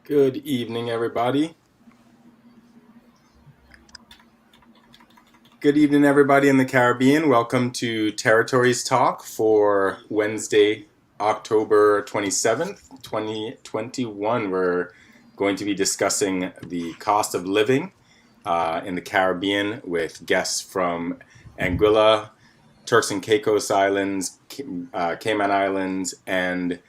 Good evening, everybody. Good evening, everybody in the Caribbean. Welcome to Territories Talk for Wednesday, October 27th, 2021. We're going to be discussing the cost of living in the Caribbean with guests from Anguilla, Turks and Caicos Islands, Cayman Islands, and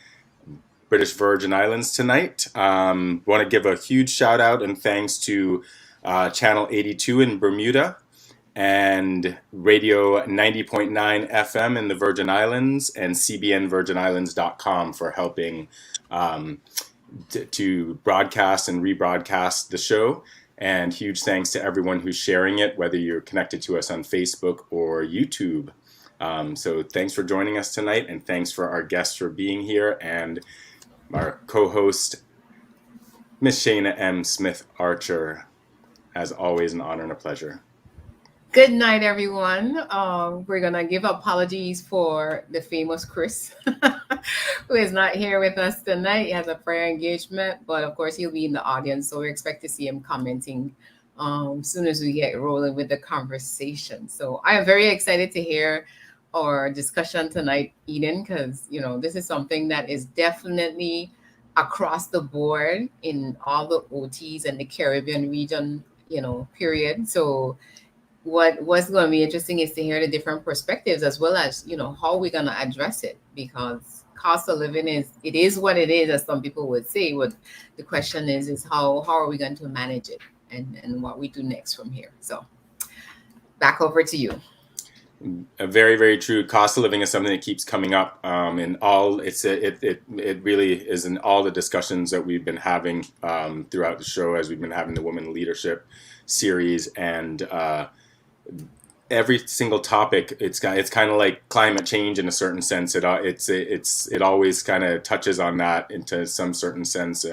British Virgin Islands tonight. Want to give a huge shout out and thanks to Channel 82 in Bermuda and Radio 90.9 FM in the Virgin Islands and cbnvirginislands.com for helping to broadcast and rebroadcast the show. And huge thanks to everyone who's sharing it, whether you're connected to us on Facebook or YouTube. So thanks for joining us tonight, and thanks for our guests for being here, and our co-host, Miss Shaina M. Smith Archer. As always, an honor and a pleasure. Good night, everyone. We're going to give apologies for the famous Chris, who is not here with us tonight. He has a prayer engagement, but of course, he'll be in the audience, so we expect to see him commenting as soon as we get rolling with the conversation. So I am very excited to hear our discussion tonight, Eden, because, this is something that is definitely across the board in all the OTs and the Caribbean region, period. So what's going to be interesting is to hear the different perspectives, as well as how we're going to address it, because cost of living is what it is, as some people would say. What the question is how are we going to manage it, and what we do next from here. So back over to you. Very, very true. Cost of living is something that keeps coming up in all. It really is in all the discussions that we've been having throughout the show, as we've been having the Women Leadership series, and every single topic. It's kind of like climate change in a certain sense. It always kind of touches on that into some certain sense.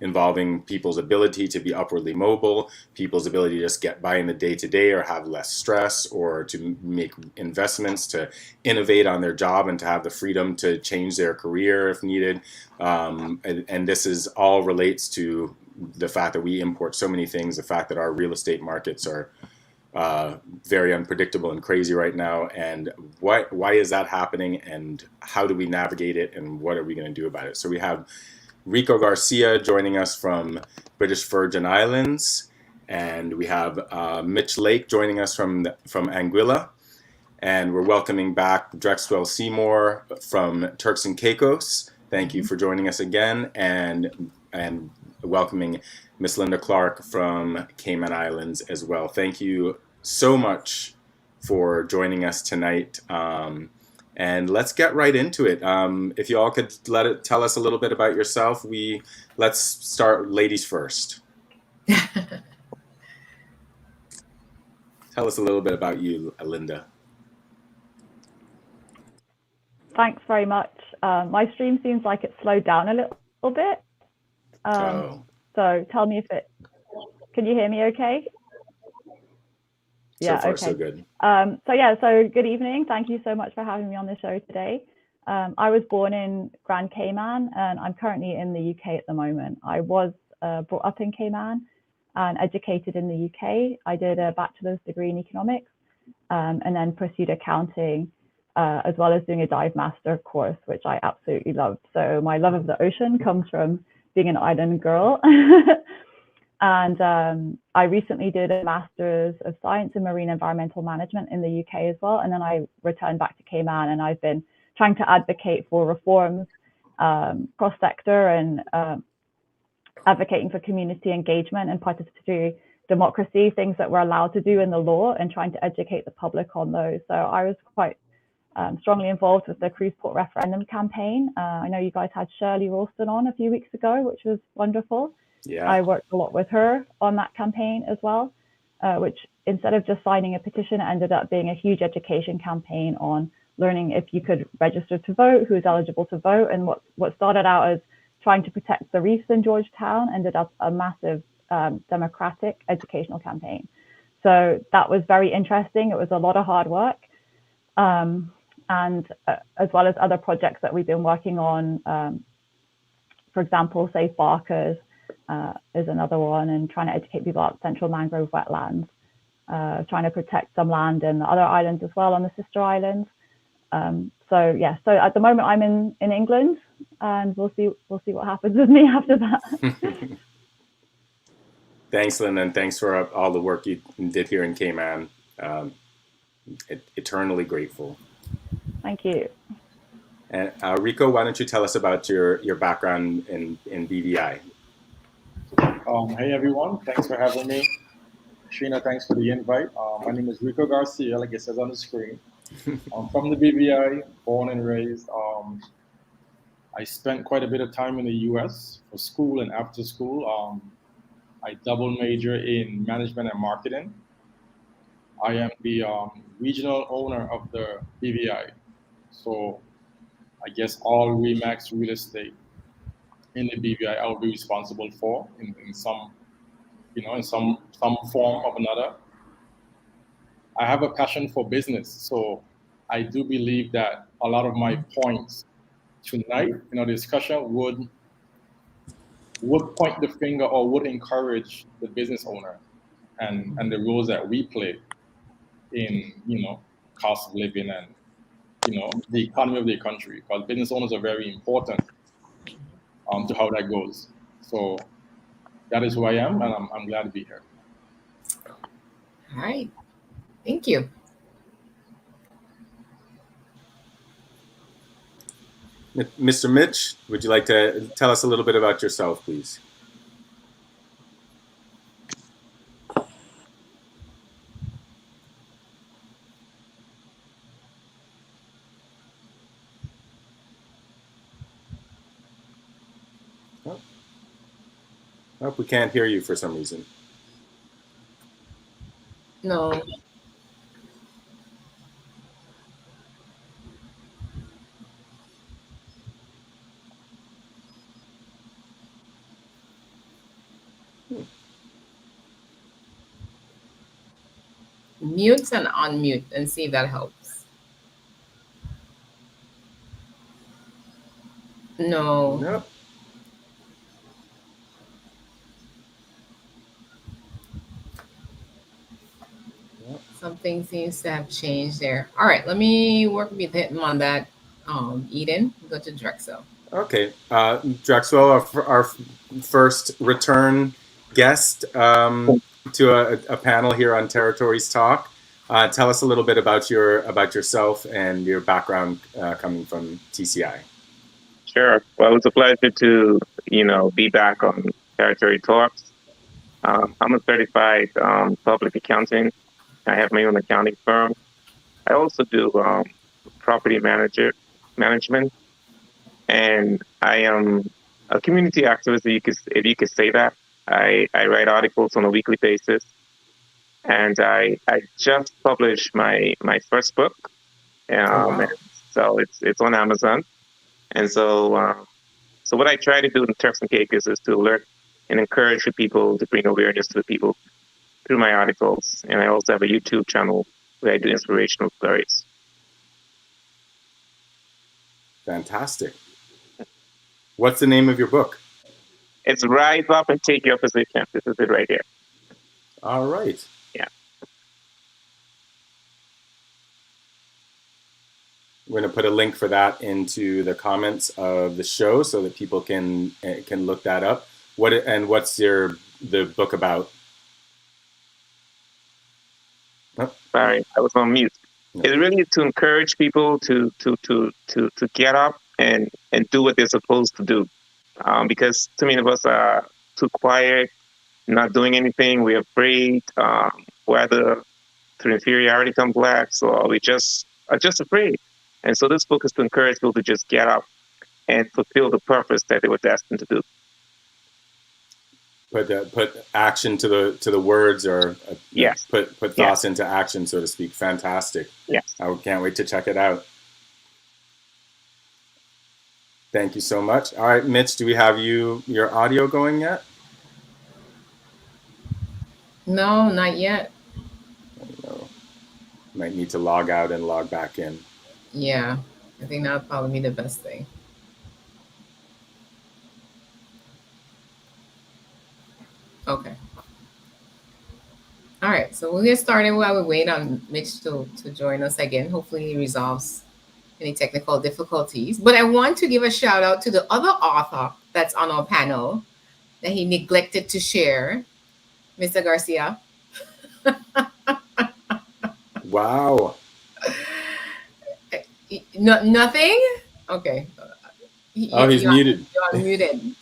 Involving people's ability to be upwardly mobile, people's ability to just get by in the day-to-day or have less stress, or to make investments, to innovate on their job, and to have the freedom to change their career if needed. And this is all relates to the fact that we import so many things, the fact that our real estate markets are very unpredictable and crazy right now. And why is that happening, and how do we navigate it, and what are we going to do about it? So we have Rico Garcia joining us from British Virgin Islands, and we have Mitch Lake joining us from Anguilla, and we're welcoming back Drexwell Seymour from Turks and Caicos. Thank you for joining us again, and welcoming Miss Linda Clark from Cayman Islands as well. Thank you so much for joining us tonight. And let's get right into it. If you all could tell us a little bit about yourself. Let's start ladies first. Tell us a little bit about you, Linda. Thanks very much. My stream seems like it slowed down a little bit. So tell me can you hear me okay? So far, so good. So good evening. Thank you so much for having me on the show today. I was born in Grand Cayman, and I'm currently in the UK at the moment. I was brought up in Cayman and educated in the UK. I did a bachelor's degree in economics, and then pursued accounting, as well as doing a dive master course, which I absolutely loved. So my love of the ocean comes from being an island girl. And I recently did a Master's of Science in Marine Environmental Management in the UK as well. And then I returned back to Cayman, and I've been trying to advocate for reforms cross-sector, and advocating for community engagement and participatory democracy, things that we're allowed to do in the law, and trying to educate the public on those. So I was quite strongly involved with the cruise port referendum campaign. I know you guys had Shirley Hurlston on a few weeks ago, which was wonderful. Yeah. I worked a lot with her on that campaign as well, which instead of just signing a petition, ended up being a huge education campaign on learning if you could register to vote, who is eligible to vote. And what started out as trying to protect the reefs in Georgetown ended up a massive democratic educational campaign. So that was very interesting. It was a lot of hard work. And as well as other projects that we've been working on, for example, Safe Barkers, is another one, and trying to educate people about central mangrove wetlands, trying to protect some land in the other islands as well on the sister islands. So at the moment I'm in England, and we'll see what happens with me after that. Thanks, Lynn, and thanks for all the work you did here in Cayman. Eternally grateful. Thank you. And Rico, why don't you tell us about your background in BVI? Hey everyone, thanks for having me. Shaina, thanks for the invite. My name is Rico Garcia, like it says on the screen. I'm from the BVI, born and raised. I spent quite a bit of time in the US for school and after school. I double major in management and marketing. I am the regional owner of the BVI. So I guess all Remax real estate in the BVI I'll be responsible for in some in some form of another. I have a passion for business, so I do believe that a lot of my points tonight in our discussion would point the finger or would encourage the business owner and the roles that we play in cost of living and the economy of the country, because business owners are very important to how that goes. So that is who I am, and I'm glad to be here. All right. Thank you. Mr. Mitch, would you like to tell us a little bit about yourself, please? Oh, we can't hear you for some reason. No. Mute and unmute and see if that helps. No. Nope. Something seems to have changed there. All right, let me work with him on that. Eden, go to Drexel. Okay. Drexel, our first return guest to a panel here on Territories Talk. Tell us a little bit about yourself and your background coming from TCI. Sure. Well, it's a pleasure to, be back on Territory Talks. I'm a certified public accountant. I have my own accounting firm. I also do property management, and I am a community activist, if you could say that. I write articles on a weekly basis, and I just published my first book. Wow. And so it's on Amazon, and so what I try to do in Turks and Caicos is to alert and encourage the people, to bring awareness to the people through my articles. And I also have a YouTube channel where I do inspirational stories. Fantastic. What's the name of your book? It's Rise Up and Take Your Position. This is it right here. All right. Yeah. We're going to put a link for that into the comments of the show so that people can look that up. What's the book about? Oh. Sorry, I was on mute. No. It's really to encourage people to get up and do what they're supposed to do. Because too many of us are too quiet, not doing anything. We're afraid, whether through inferiority complex or we just are just afraid. And so this book is to encourage people to just get up and fulfill the purpose that they were destined to do. Put action to the words, or yes, put thoughts into action, so to speak. Fantastic. Yes, I can't wait to check it out. Thank you so much. All right, Mitch, do we have your audio going yet? No, not yet. No. Might need to log out and log back in. Yeah, I think that would probably be the best thing. Okay. All right. So we'll get started while we wait on Mitch to join us again. Hopefully he resolves any technical difficulties. But I want to give a shout out to the other author that's on our panel that he neglected to share, Mr. Garcia. Wow. Nothing? Okay. Oh, he's muted. You're muted.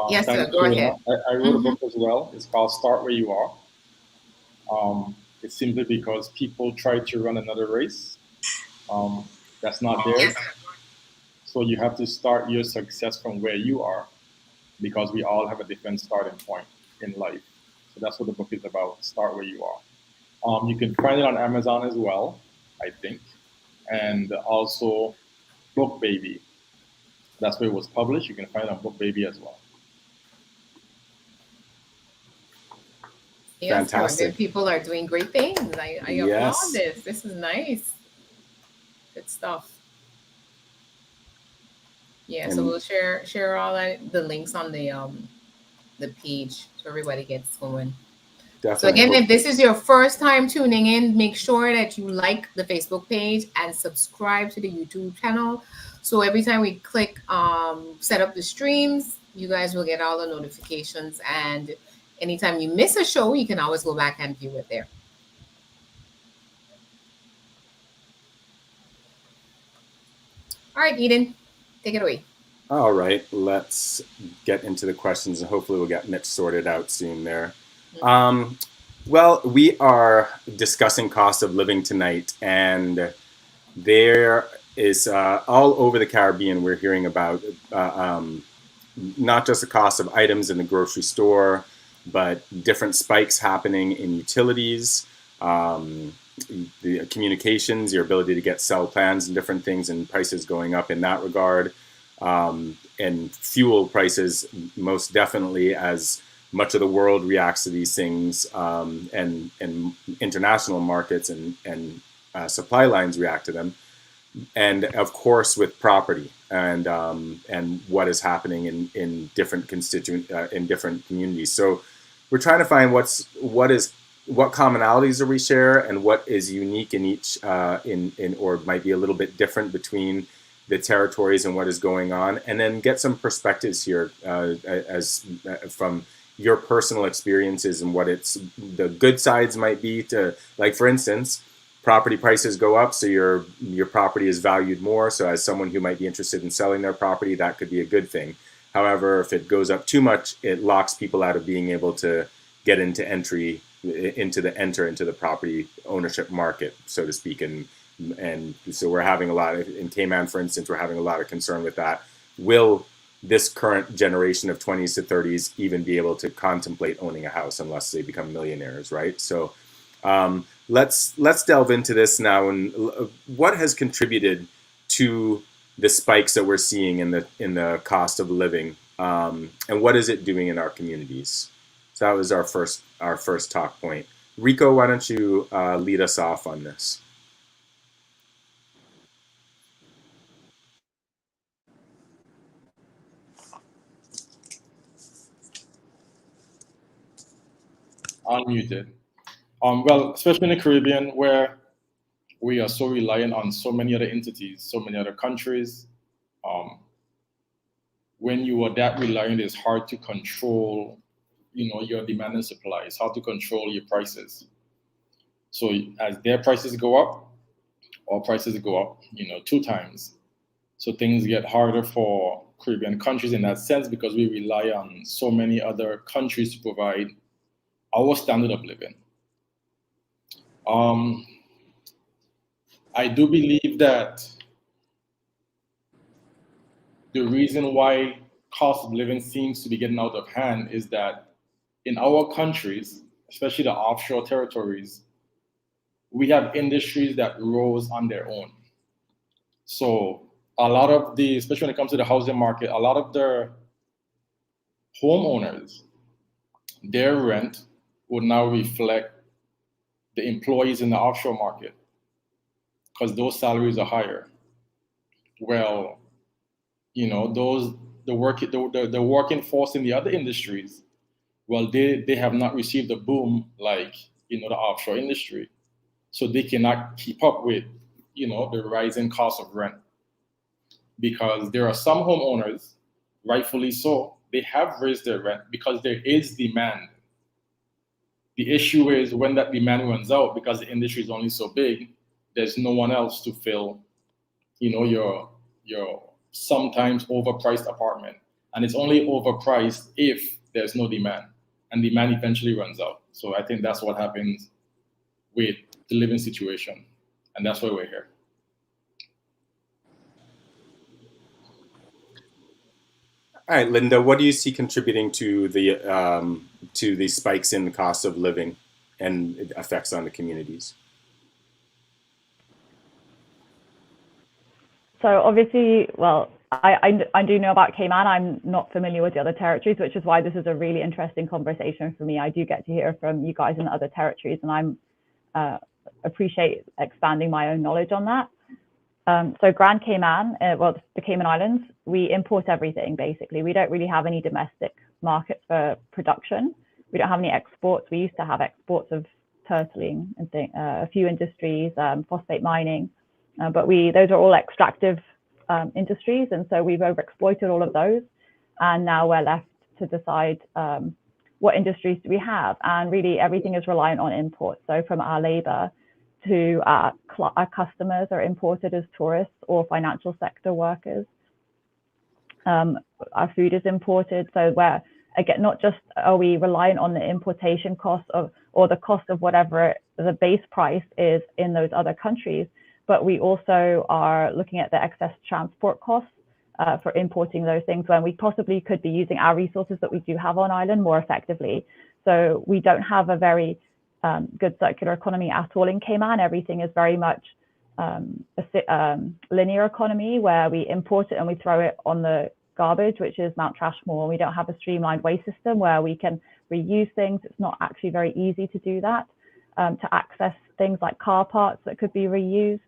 Yes, sir. Thanks, Go Shayna. ahead. I wrote a book as well. It's called Start Where You Are. It's simply because people try to run another race that's not theirs. So you have to start your success from where you are, because we all have a different starting point in life. So that's what the book is about. Start where you are. You can find it on Amazon as well, I think, and also Book Baby. That's where it was published. You can find it on Book Baby as well. Yes, Fantastic. people are doing great things. I applaud Yes. this. This is nice. Good stuff. Yeah, so And we'll share all the links on the page so everybody gets going. So definitely. again, if this is your first time tuning in, make sure that you like the Facebook page and subscribe to the YouTube channel. So every time we click set up the streams, you guys will get all the notifications. And anytime you miss a show, you can always go back and view it there. All right, Eden, take it away. All right, let's get into the questions, and hopefully we'll get Mitch sorted out soon there. Well, we are discussing cost of living tonight, and there is all over the Caribbean we're hearing about not just the cost of items in the grocery store, but different spikes happening in utilities, the communications, your ability to get cell plans and different things, and prices going up in that regard. And fuel prices, most definitely, as much of the world reacts to these things, and international markets and supply lines react to them, and of course with property and what is happening in different in different communities. So we're trying to find what commonalities do we share, and what is unique in each in or might be a little bit different between the territories and what is going on, and then get some perspectives here as from your personal experiences and what the good sides might be to, like, for instance, property prices go up, so your property is valued more. So as someone who might be interested in selling their property, that could be a good thing. However, if it goes up too much, it locks people out of being able to get into the property ownership market, so to speak. And so we're having a lot in Cayman, for instance, we're having a lot of concern with that. Will this current generation of 20s to 30s even be able to contemplate owning a house unless they become millionaires, right? So let's delve into this now, and what has contributed to the spikes that we're seeing in the cost of living, and what is it doing in our communities? So that was our first talk point. Rico, why don't you lead us off on this? Unmuted. Well, especially in the Caribbean, where we are so reliant on so many other entities, so many other countries. When you are that reliant, it's hard to control, your demand and supply. It's hard to control your prices. So as their prices go up, our prices go up, 2 times. So things get harder for Caribbean countries in that sense, because we rely on so many other countries to provide our standard of living. I do believe that the reason why cost of living seems to be getting out of hand is that in our countries, especially the offshore territories, we have industries that rose on their own. So a lot of especially when it comes to the housing market, a lot of the homeowners, their rent would now reflect the employees in the offshore market, because those salaries are higher. Well, those the working force in the other industries, well, they have not received a boom like the offshore industry, so they cannot keep up with the rising cost of rent, because there are some homeowners, rightfully so, they have raised their rent because there is demand. The issue is when that demand runs out, because the industry is only so big, there's no one else to fill, your sometimes overpriced apartment, and it's only overpriced if there's no demand, and demand eventually runs out. So I think that's what happens with the living situation, and that's why we're here. All right, Linda, what do you see contributing to the spikes in the cost of living and effects on the communities? So obviously, well, I do know about Cayman. I'm not familiar with the other territories, which is why this is a really interesting conversation for me. I do get to hear from you guys in the other territories, and I'm appreciate expanding my own knowledge on that. So Grand Cayman, well, the Cayman Islands, we import everything, basically. We don't really have any domestic markets for production. We don't have any exports. We used to have exports of turtling and a few industries, phosphate mining, but those are all extractive industries, and so we've overexploited all of those, and now we're left to decide what industries do we have, and really everything is reliant on imports. So from our labor to our customers are imported as tourists or financial sector workers. Our food is imported, so we're, again, not just are we reliant on the importation cost or the cost of whatever the base price is in those other countries, but we also are looking at the excess transport costs for importing those things when we possibly could be using our resources that we do have on island more effectively. So we don't have a very good circular economy at all in Cayman. Everything is very much a linear economy where we import it and we throw it on the garbage, which is Mount Trashmore. We don't have a streamlined waste system where we can reuse things. It's not actually very easy to do that, to access things like car parts that could be reused.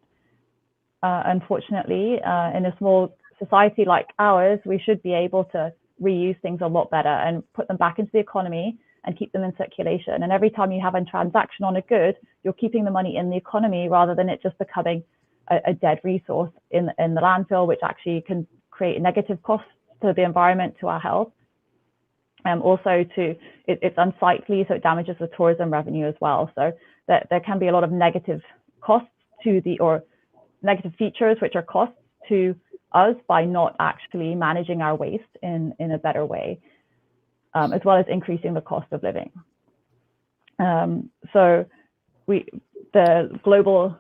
Unfortunately, in a small society like ours, we should be able to reuse things a lot better and put them back into the economy and keep them in circulation. And every time you have a transaction on a good, you're keeping the money in the economy rather than it just becoming a dead resource in the landfill, which actually can create negative costs to the environment, to our health. Also, it's unsightly, so it damages the tourism revenue as well. So there can be a lot of negative costs or negative features, which are costs to us by not actually managing our waste in a better way. As well as increasing the cost of living. So the global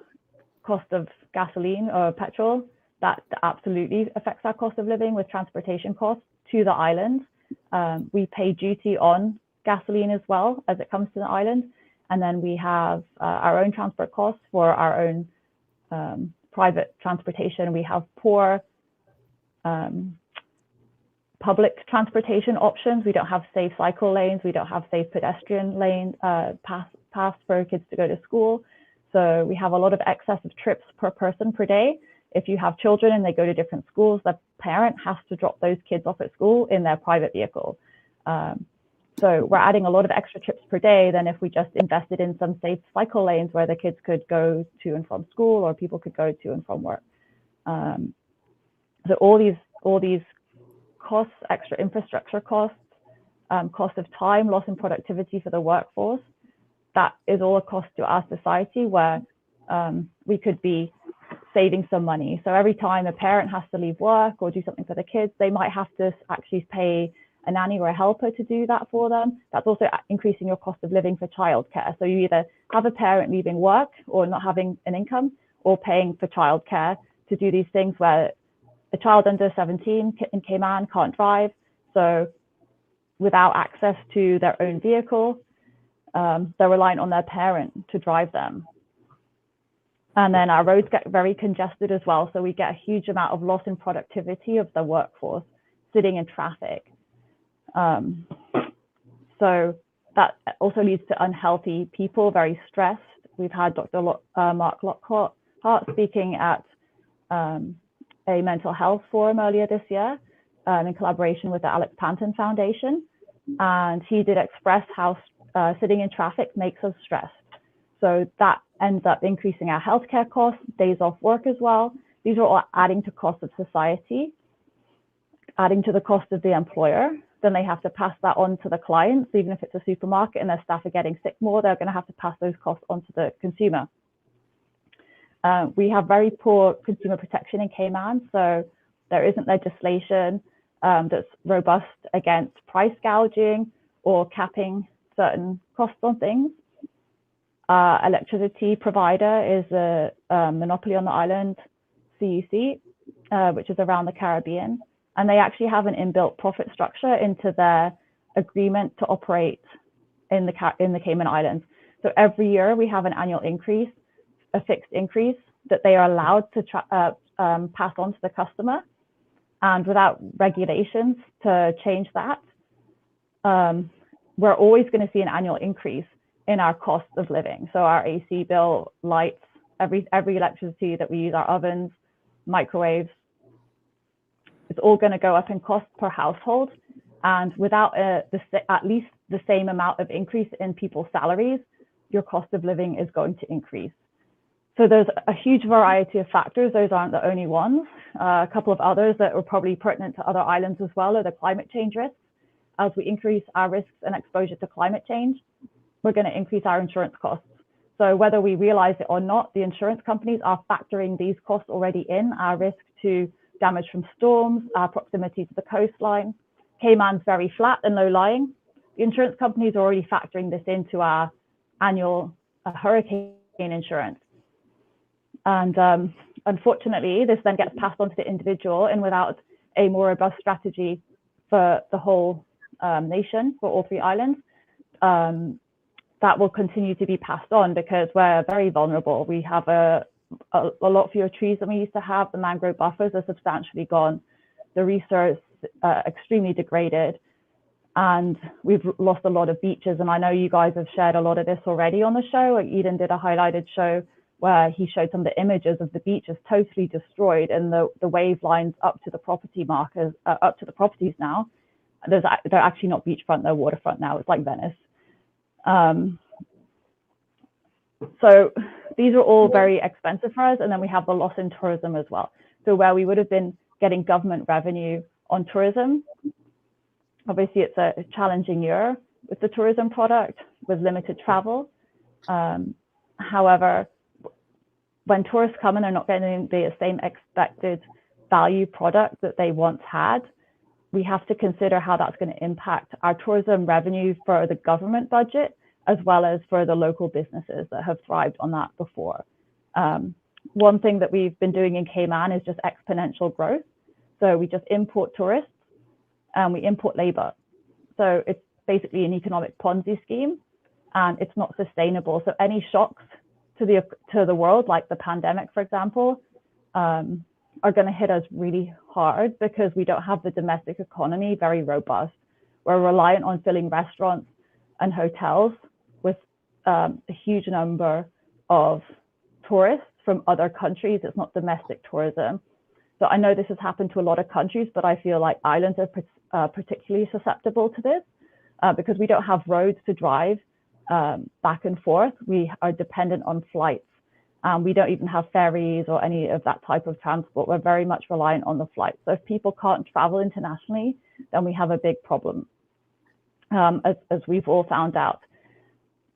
cost of gasoline or petrol, that absolutely affects our cost of living with transportation costs to the island. We pay duty on gasoline as well as it comes to the island. And then we have our own transport costs for our own private transportation. We have poor public transportation options. We don't have safe cycle lanes. We don't have safe pedestrian lane paths for kids to go to school. So we have a lot of excessive trips per person per day. If you have children and they go to different schools, the parent has to drop those kids off at school in their private vehicle. So we're adding a lot of extra trips per day than if we just invested in some safe cycle lanes where the kids could go to and from school or people could go to and from work. So all these costs, extra infrastructure costs, cost of time, loss in productivity for the workforce, that is all a cost to our society where we could be saving some money. So every time a parent has to leave work or do something for the kids, they might have to actually pay a nanny or a helper to do that for them. That's also increasing your cost of living for childcare. So you either have a parent leaving work or not having an income, or paying for childcare to do these things where a child under 17 in Cayman can't drive. So without access to their own vehicle, they're reliant on their parent to drive them. And then our roads get very congested as well. So we get a huge amount of loss in productivity of the workforce sitting in traffic. So that also leads to unhealthy people, very stressed. We've had Dr. Mark Lockhart speaking at a mental health forum earlier this year, in collaboration with the Alex Panton Foundation, and he did express how sitting in traffic makes us stressed. So that ends up increasing our healthcare costs, days off work as well. These are all adding to cost of society, adding to the cost of the employer. Then they have to pass that on to the clients. Even if it's a supermarket and their staff are getting sick more, they're going to have to pass those costs on to the consumer. We have very poor consumer protection in Cayman, so there isn't legislation that's robust against price gouging or capping certain costs on things. Electricity provider is a monopoly on the island, CUC, which is around the Caribbean, and they actually have an inbuilt profit structure into their agreement to operate in the Cayman Islands. So every year we have an annual increase, a fixed increase that they are allowed to pass on to the customer, and without regulations to change that, we're always going to see an annual increase in our cost of living. So our AC bill, lights, every electricity that we use, our ovens, microwaves, it's all going to go up in cost per household. And without at least the same amount of increase in people's salaries, your cost of living is going to increase. So there's a huge variety of factors. Those aren't the only ones. A couple of others that are probably pertinent to other islands as well are the climate change risks. As we increase our risks and exposure to climate change, we're going to increase our insurance costs. So whether we realize it or not, the insurance companies are factoring these costs already in, our risk to damage from storms, our proximity to the coastline. Cayman's very flat and low-lying. The insurance companies are already factoring this into our annual hurricane insurance. And unfortunately, this then gets passed on to the individual, and without a more robust strategy for the whole nation, for all three islands, that will continue to be passed on because we're very vulnerable. We have a lot fewer trees than we used to have. The mangrove buffers are substantially gone. The reefs are extremely degraded, and we've lost a lot of beaches. And I know you guys have shared a lot of this already on the show. Eden did a highlighted show where he showed some of the images of the beaches totally destroyed, and the wave lines up to the property markers, up to the properties now. They're actually not beachfront, they're waterfront now. It's like Venice. So these are all very expensive for us. And then we have the loss in tourism as well. So where we would have been getting government revenue on tourism, obviously it's a challenging year with the tourism product with limited travel. However, when tourists come and they're not getting the same expected value product that they once had, we have to consider how that's going to impact our tourism revenue for the government budget, as well as for the local businesses that have thrived on that before. One thing that we've been doing in Cayman is just exponential growth. So we just import tourists and we import labor. So it's basically an economic Ponzi scheme, and it's not sustainable. So any shocks to the world, like the pandemic, for example, are going to hit us really hard because we don't have the domestic economy very robust. We're reliant on filling restaurants and hotels with a huge number of tourists from other countries. It's not domestic tourism. So I know this has happened to a lot of countries, but I feel like islands are particularly susceptible to this because we don't have roads to drive back and forth. We are dependent on flights. We don't even have ferries or any of that type of transport. We're very much reliant on the flights. So if people can't travel internationally, then we have a big problem, as we've all found out.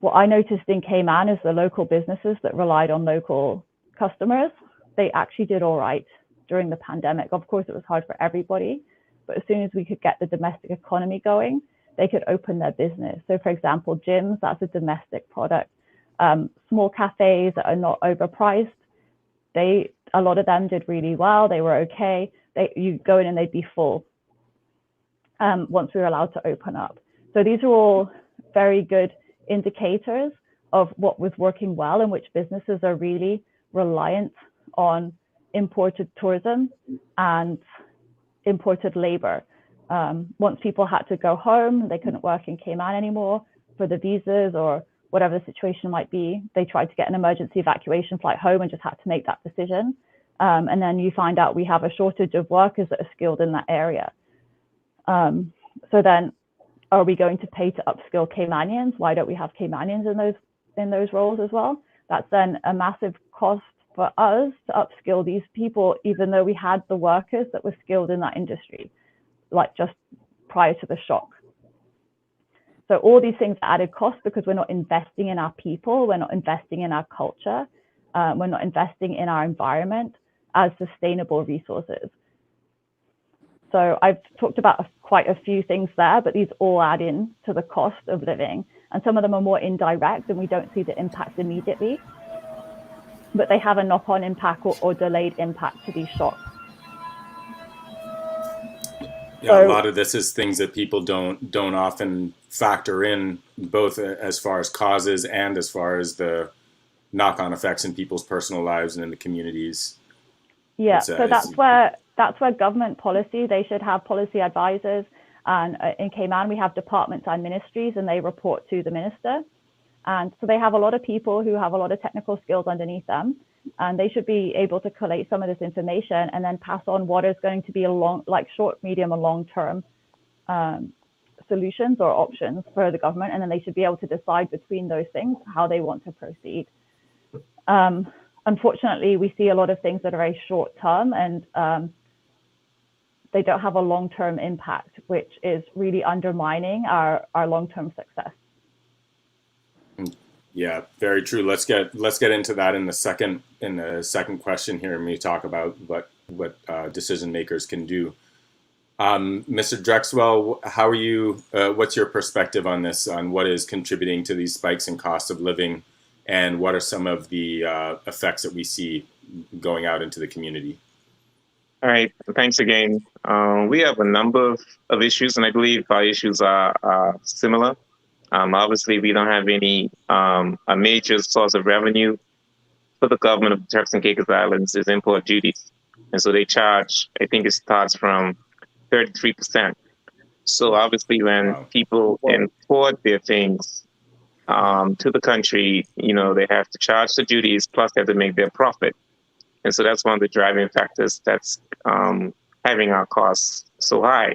What I noticed in Cayman is the local businesses that relied on local customers, they actually did all right during the pandemic. Of course, it was hard for everybody, but as soon as we could get the domestic economy going, they could open their business. So for example, gyms, that's a domestic product. Small cafes that are not overpriced, a lot of them did really well. They were okay. You go in and they'd be full once we were allowed to open up. So these are all very good indicators of what was working well and which businesses are really reliant on imported tourism and imported labor. Once people had to go home, they couldn't work in Cayman anymore for the visas or whatever the situation might be, they tried to get an emergency evacuation flight home and just had to make that decision. And then you find out we have a shortage of workers that are skilled in that area. So then, are we going to pay to upskill Caymanians? Why don't we have Caymanians in those roles as well? That's then a massive cost for us to upskill these people, even though we had the workers that were skilled in that industry, like just prior to the shock. So all these things are added cost because we're not investing in our people, we're not investing in our culture, we're not investing in our environment as sustainable resources. So I've talked about quite a few things there, but these all add in to the cost of living. And some of them are more indirect and we don't see the impact immediately, but they have a knock-on impact or delayed impact to these shocks. Yeah, a lot of this is things that people don't often factor in, both as far as causes and as far as the knock-on effects in people's personal lives and in the communities. Yeah, so that's where government policy, they should have policy advisors. And in Cayman, we have departments and ministries, and they report to the minister. And so they have a lot of people who have a lot of technical skills underneath them. And they should be able to collate some of this information and then pass on what is going to be short, medium, and long-term solutions or options for the government. And then they should be able to decide between those things how they want to proceed. Unfortunately, we see a lot of things that are very short-term and they don't have a long-term impact, which is really undermining our long-term success. Yeah, very true. Let's get into that in the second question here, and we talk about what decision makers can do. Mr. Drexwell, how are you? What's your perspective on this? On what is contributing to these spikes in cost of living, and what are some of the effects that we see going out into the community? All right. Thanks again. We have a number of issues, and I believe our issues are similar. Obviously, we don't have any a major source of revenue for the government of the Turks and Caicos Islands is import duties. And so they charge, I think it starts from 33%. So obviously when people import their things to the country, they have to charge the duties, plus they have to make their profit. And so that's one of the driving factors that's having our costs so high.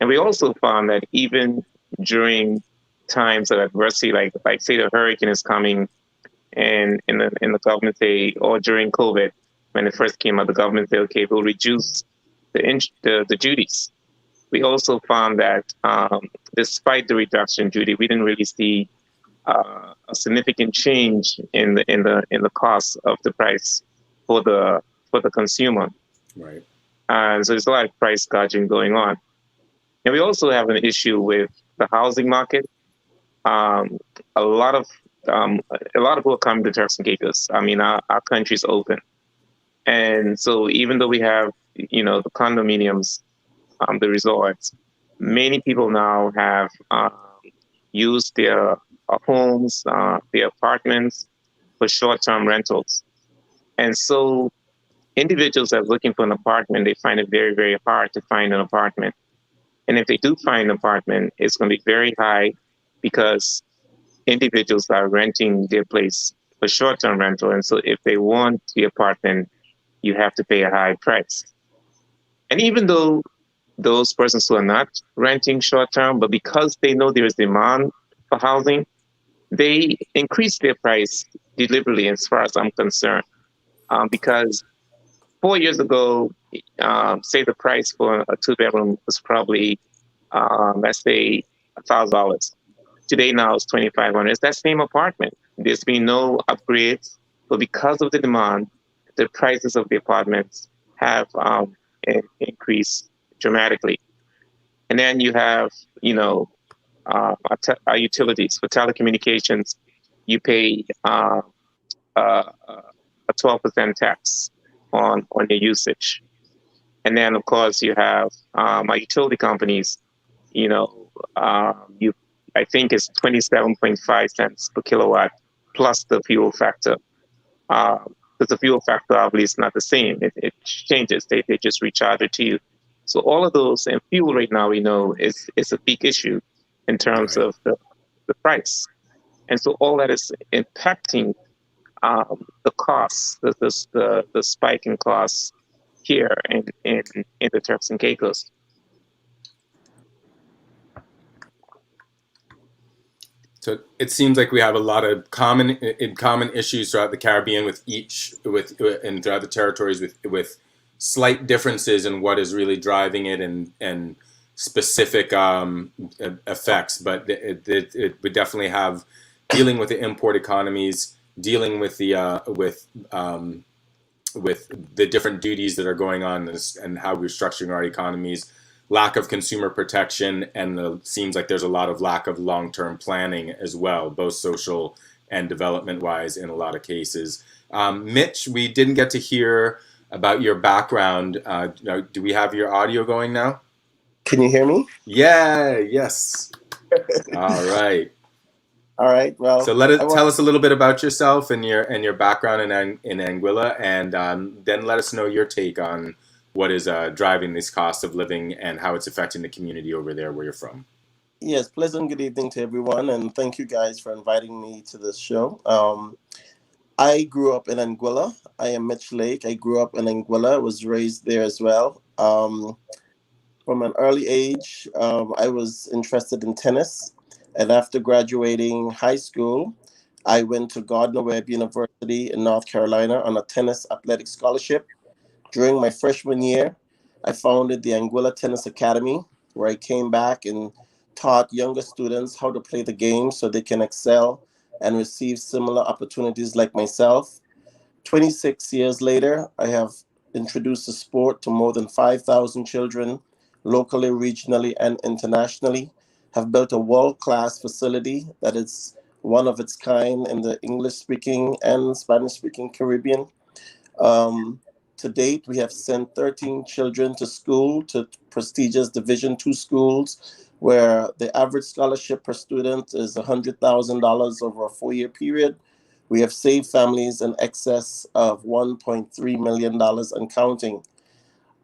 And we also found that even during times of adversity, like say the hurricane is coming, and in the government say, or during COVID, when it first came out, the government said, okay, we'll reduce the duties. We also found that despite the reduction in duty, we didn't really see a significant change in the cost of the price for the consumer. Right. And so there's a lot of price gouging going on. And we also have an issue with the housing market. A lot of people are coming to Turks and Caicos. I mean, our country's open. And so even though we have, the condominiums, the resorts, many people now have used their homes, their apartments for short-term rentals. And so individuals that are looking for an apartment, they find it very, very hard to find an apartment. And if they do find an apartment, it's going to be very high because individuals are renting their place for short-term rental. And so if they want the apartment, you have to pay a high price. And even though those persons who are not renting short-term, but because they know there is demand for housing, they increase their price deliberately as far as I'm concerned. Because 4 years ago, say the price for a two-bedroom was probably, let's say, $1,000. Today now it's $2,500. It's that same apartment. There's been no upgrades, but because of the demand, the prices of the apartments have increased dramatically. And then you have, our utilities for telecommunications. You pay a 12% tax on your usage. And then, of course, you have my utility companies, I think it's 27.5 cents per kilowatt plus the fuel factor. Because the fuel factor obviously is not the same. It changes. They just recharge it to you. So all of those, and fuel right now, we know is a big issue in terms of the price. And so all that is impacting the costs, the spike in costs here in the Turks and Caicos. So it seems like we have a lot of common issues throughout the Caribbean and throughout the territories with slight differences in what is really driving it and specific effects. But we definitely have dealing with the import economies, dealing with the different duties that are going on and how we're structuring our economies, lack of consumer protection, and seems like there's a lot of lack of long-term planning as well, both social and development-wise in a lot of cases. Mitch, we didn't get to hear about your background. Do we have your audio going now? Can you hear me? Yeah, yes. All right. All right. Well, so tell us a little bit about yourself and your background in Anguilla, and then let us know your take on what is driving this cost of living and how it's affecting the community over there where you're from. Yes, pleasant good evening to everyone, and thank you guys for inviting me to this show. I grew up in Anguilla. I am Mitch Lake. I grew up in Anguilla, was raised there as well. From an early age, I was interested in tennis. And after graduating high school, I went to Gardner-Webb University in North Carolina on a tennis athletic scholarship. During my freshman year, I founded the Anguilla Tennis Academy, where I came back and taught younger students how to play the game so they can excel and receive similar opportunities like myself. 26 years later, I have introduced the sport to more than 5,000 children, locally, regionally, and internationally, have built a world-class facility that is one of its kind in the English-speaking and Spanish-speaking Caribbean. To date, we have sent 13 children to school, to prestigious Division II schools, where the average scholarship per student is $100,000 over a 4-year period. We have saved families in excess of $1.3 million and counting.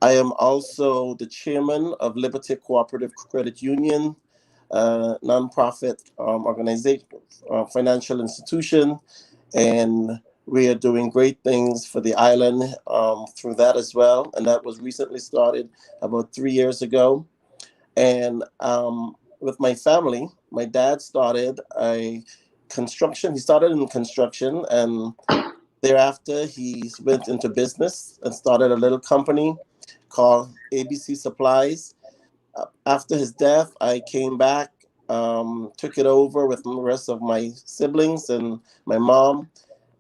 I am also the chairman of Liberty Cooperative Credit Union, nonprofit organization, financial institution, and we are doing great things for the island through that as well. And that was recently started about 3 years ago. And with my family, my dad started construction. He started in construction, and thereafter he went into business and started a little company called ABC Supplies. After his death, I came back, took it over with the rest of my siblings and my mom,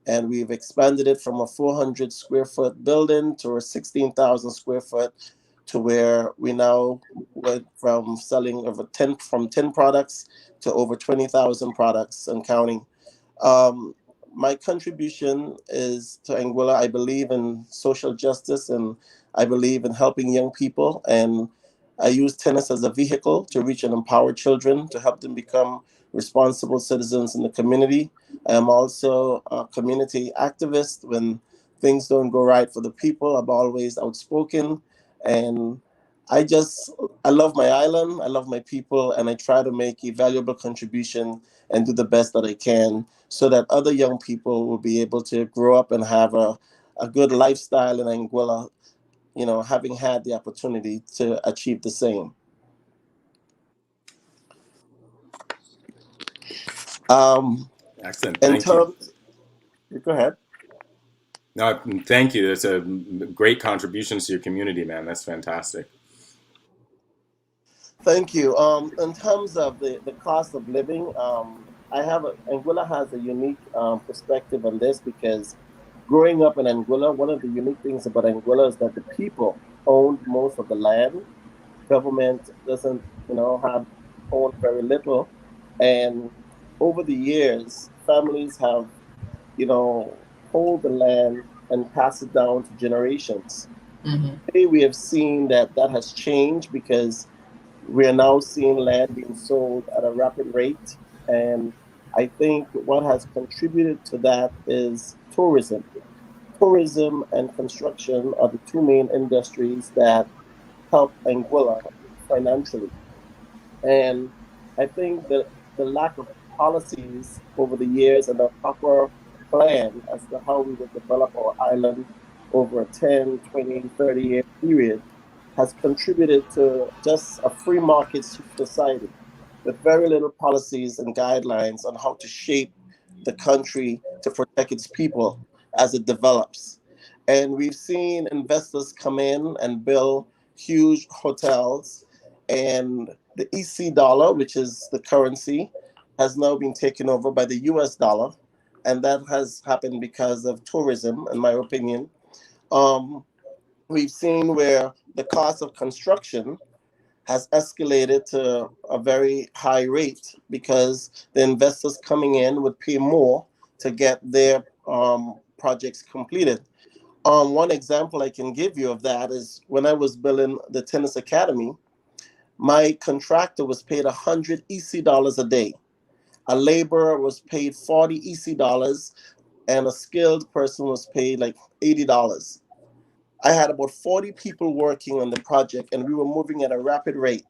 and we've expanded it from a 400 square foot building to a 16,000 square foot, to where we now went from selling from 10 products to over 20,000 products and counting. My contribution is to Anguilla. I believe in social justice, and I believe in helping young people, and I use tennis as a vehicle to reach and empower children to help them become responsible citizens in the community. I am also a community activist. When things don't go right for the people, I'm always outspoken, and I love my island, I love my people, and I try to make a valuable contribution and do the best that I can so that other young people will be able to grow up and have a good lifestyle in Anguilla, having had the opportunity to achieve the same. Excellent. Thank you. Go ahead. No, thank you. That's a great contribution to your community, man. That's fantastic. Thank you. In terms of the cost of living, Anguilla has a unique perspective on this, because growing up in Anguilla, one of the unique things about Anguilla is that the people own most of the land. Government doesn't, have owned very little. And over the years, families have, hold the land and pass it down to generations. Mm-hmm. Today, we have seen that has changed, because we are now seeing land being sold at a rapid rate. And I think what has contributed to that is tourism. Tourism and construction are the two main industries that help Anguilla financially. And I think that the lack of policies over the years and a proper plan as to how we would develop our island over a 10, 20, 30-year period has contributed to just a free market society. with very little policies and guidelines on how to shape the country to protect its people as it develops. And we've seen investors come in and build huge hotels, and the EC dollar, which is the currency, has now been taken over by the US dollar. And that has happened because of tourism, in my opinion. Um, we've seen where the cost of construction has escalated to a very high rate because the investors coming in would pay more to get their projects completed. One example I can give you of that is when I was building the tennis academy, my contractor was paid 100 EC dollars a day. A laborer was paid 40 EC dollars, and a skilled person was paid like $80. I had about 40 people working on the project, and we were moving at a rapid rate.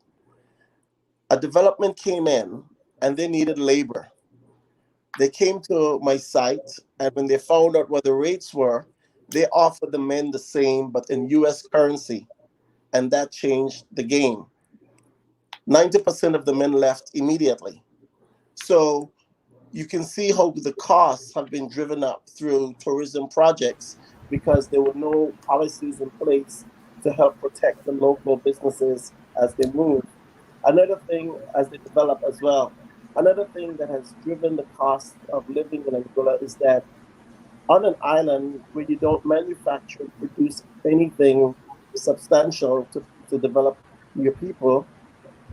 A development came in, and they needed labor. They came to my site, and when they found out what the rates were, they offered the men the same, but in US currency, and that changed the game. 90% of the men left immediately. So you can see how the costs have been driven up through tourism projects because there were no policies in place to help protect the local businesses as they move. Another thing, as they develop as well, another thing that has driven the cost of living in Angola is that on an island where you don't manufacture and produce anything substantial to develop your people,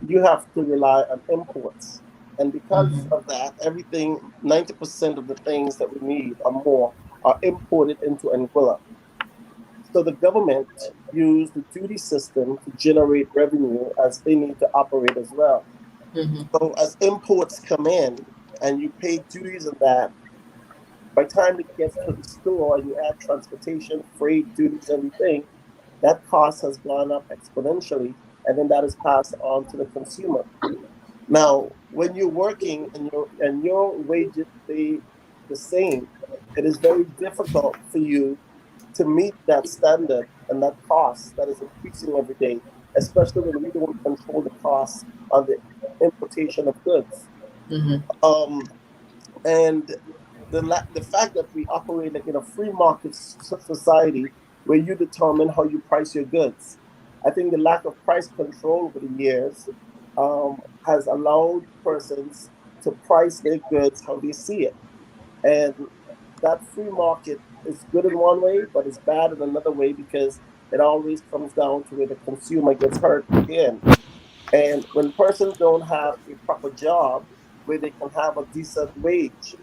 you have to rely on imports. And because Mhm. of that, everything, 90% of the things that we need or more are imported into Angola. So the government used the duty system to generate revenue as they need to operate as well. Mhm. So as imports come in and you pay duties on that, by the time it gets to the store and you add transportation, freight, duties, everything, that cost has gone up exponentially, and then that is passed on to the consumer. Now, when you're working and your wages stay the same, it is very difficult for you to meet that standard and that cost that is increasing every day, especially when we don't control the costs on the importation of goods. Mhm. Um, and the fact that we operate like in a free market society where you determine how you price your goods, I think the lack of price control over the years has allowed persons to price their goods how they see it, and that free market is good in one way, but it's bad in another way because it always comes down to where the consumer gets hurt at the end. And when persons don't have a proper job where they can have a decent wage,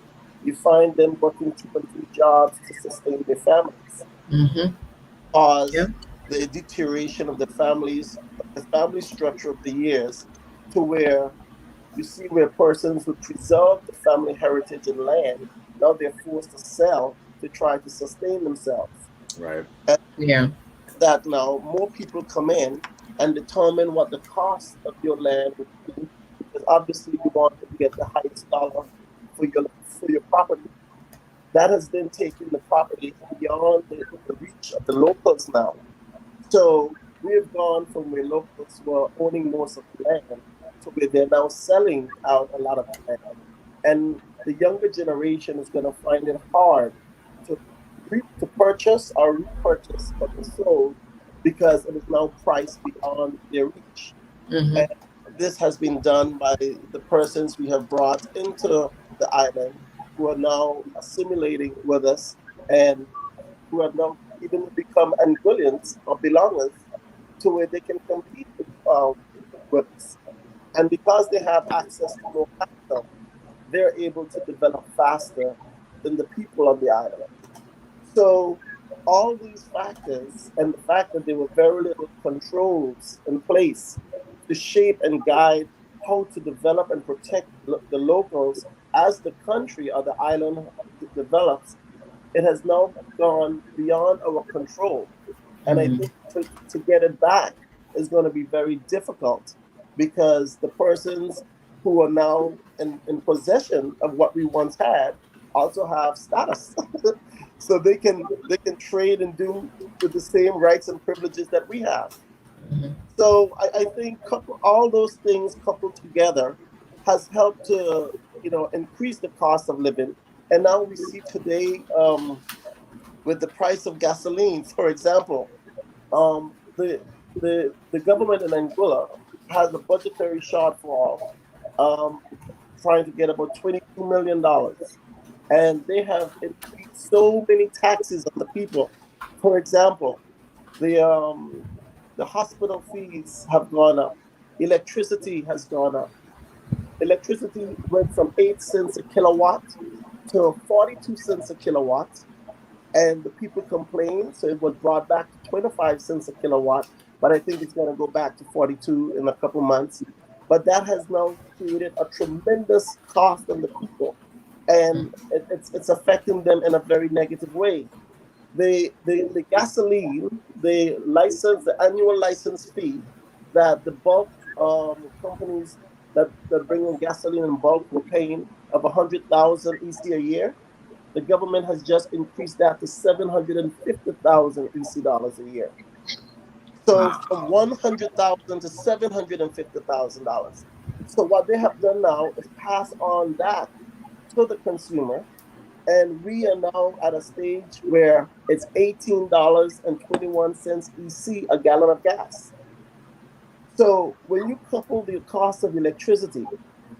you find them working two and three jobs to sustain their families. Mhm. Yeah. Cause the deterioration of the family structure of the years, to where you see where persons who preserve the family heritage and land, now they're forced to sell to try to sustain themselves. Right. Yeah. That now more people come in and determine what the cost of your land would be, because obviously you want to get the highest dollar for your property. That has then taken the property beyond the reach of the locals now. So we have gone from where locals were owning most of the land to where they're now selling out a lot of the land. And the younger generation is going to find it hard to to purchase or repurchase what was sold because it is now priced beyond their reach. Mhm. And this has been done by the persons we have brought into the island, who are now assimilating with us and who have now even become Angolians or belongers to where they can compete with us. And because they have access to more capital, they're able to develop faster than the people on the island. So all these factors and the fact that there were very little controls in place to shape and guide how to develop and protect the locals as the country or the island develops, it has now gone beyond our control. And I Mhm. think to get it back is going to be very difficult because the persons who are now in possession of what we once had also have status. So they can trade and do with the same rights and privileges that we have. Mhm. So I think all those things coupled together has helped to, increase the cost of living. And now we see today, with the price of gasoline, for example, the government in Angola has a budgetary shortfall, um, trying to get about $22 million, and they have increased so many taxes on the people. For example, the um, the hospital fees have gone up, electricity has gone up. Electricity went from 8 cents a kilowatt to 42 cents a kilowatt, and the people complained, so it was brought back to 25 cents a kilowatt. But I think it's going to go back to 42 in a couple months. But that has now created a tremendous cost on the people, and it's affecting them in a very negative way. The gasoline, the annual license fee that the bulk companies that bring in gasoline in bulk were paying of 100,000 EC a year, the government has just increased that to 750,000 EC dollars a year. So from 100,000 to $750,000. So what they have done now is pass on that to the consumer, and we are now at a stage where it's $18.21 EC a gallon of gas. So when you couple the cost of electricity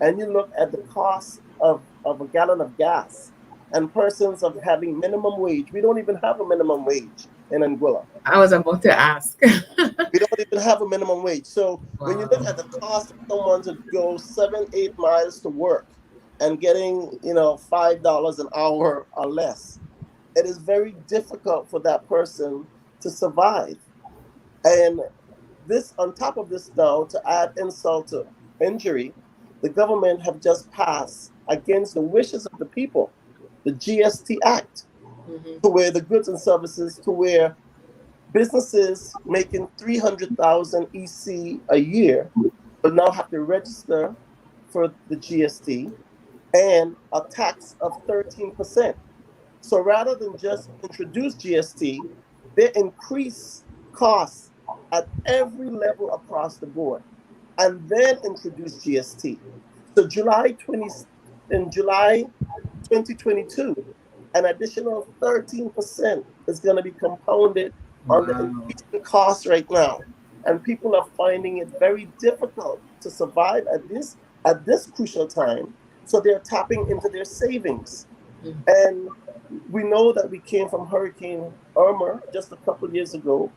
and you look at the cost of a gallon of gas, and persons of having minimum wage, we don't even have a minimum wage in Anguilla. I was about to ask. We don't even have a minimum wage. So when you look Wow. at the cost of someone to go 7, 8 miles to work and getting, $5 an hour or less, it is very difficult for that person to survive. And this, on top of this, now to add insult to injury, the government have just passed, against the wishes of the people, the GST Act, Mhm. to where the goods and services, to where businesses making 300,000 EC a year will now have to register for the GST and a tax of 13%. So rather than just introduce GST, they increase costs at every level across the board and then introduce GST. So in July 2022, an additional 13% is going to be compounded on the Wow. increasing costs right now. And people are finding it very difficult to survive at this crucial time. So they're tapping into their savings. Mm. And we know that we came from Hurricane Irma just a couple of years ago.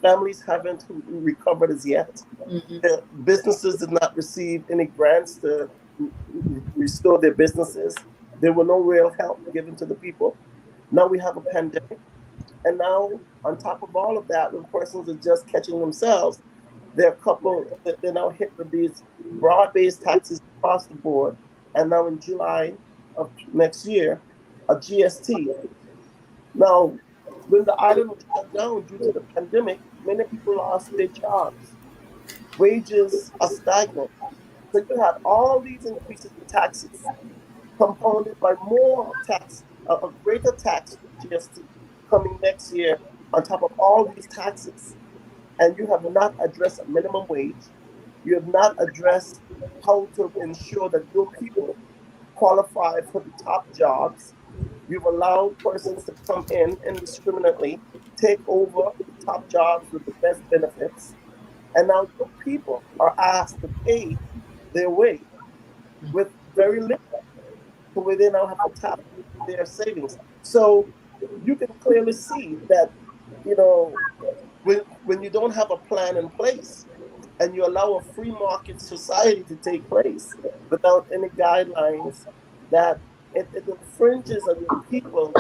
Families haven't recovered as yet. Mhm. The businesses did not receive any grants to restore their businesses. There were no real help given to the people. Now we have a pandemic. And now, on top of all of that, when persons are just catching themselves, they're now hit with these broad-based taxes across the board. And now in July of next year, a GST. Now, when the island was shut down due to the pandemic, many people lost their jobs. Wages are stagnant. So you have all these increases in taxes, compounded by more tax, a greater tax, GST, coming next year on top of all these taxes. And you have not addressed a minimum wage. You have not addressed how to ensure that your people qualify for the top jobs. You've allowed persons to come in indiscriminately, take over the top jobs with the best benefits, and now your people are asked to pay their way with very little, to where they now have to tap their savings. So you can clearly see that, you know, when you don't have a plan in place and you allow a free market society to take place without any guidelines, that it infringes on your people,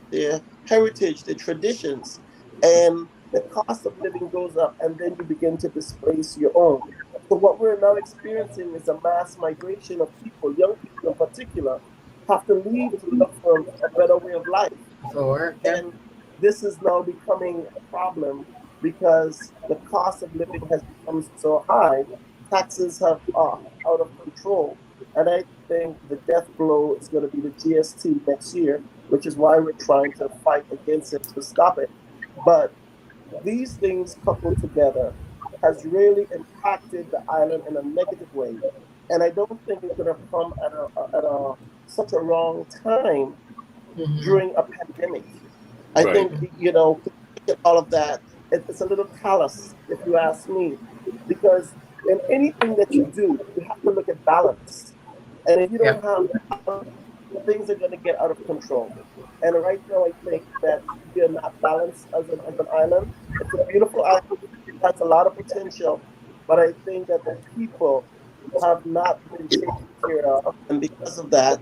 their heritage, their traditions, and the cost of living goes up, and then you begin to displace your own. So what we're now experiencing is a mass migration of people, young people in particular, have to leave to look for a better way of life. For work, yeah. And this is now becoming a problem because the cost of living has become so high, taxes have are out of control. And I think the death blow is going to be the GST next year, which is why we're trying to fight against it to stop it. But these things coupled together has really impacted the island in a negative way. and I don't think it could have come at a such a wrong time Mm-hmm. during a pandemic. I Right. think, you know, to look at all of that, it's a little callous, if you ask me, because in anything that you do, you have to look at balance. And if you Yeah. don't have balance, things are going to get out of control. And right now, I think that we are not balanced as an island. It's a beautiful island, it has a lot of potential, but I think that the people have not been taken care of. And because of that,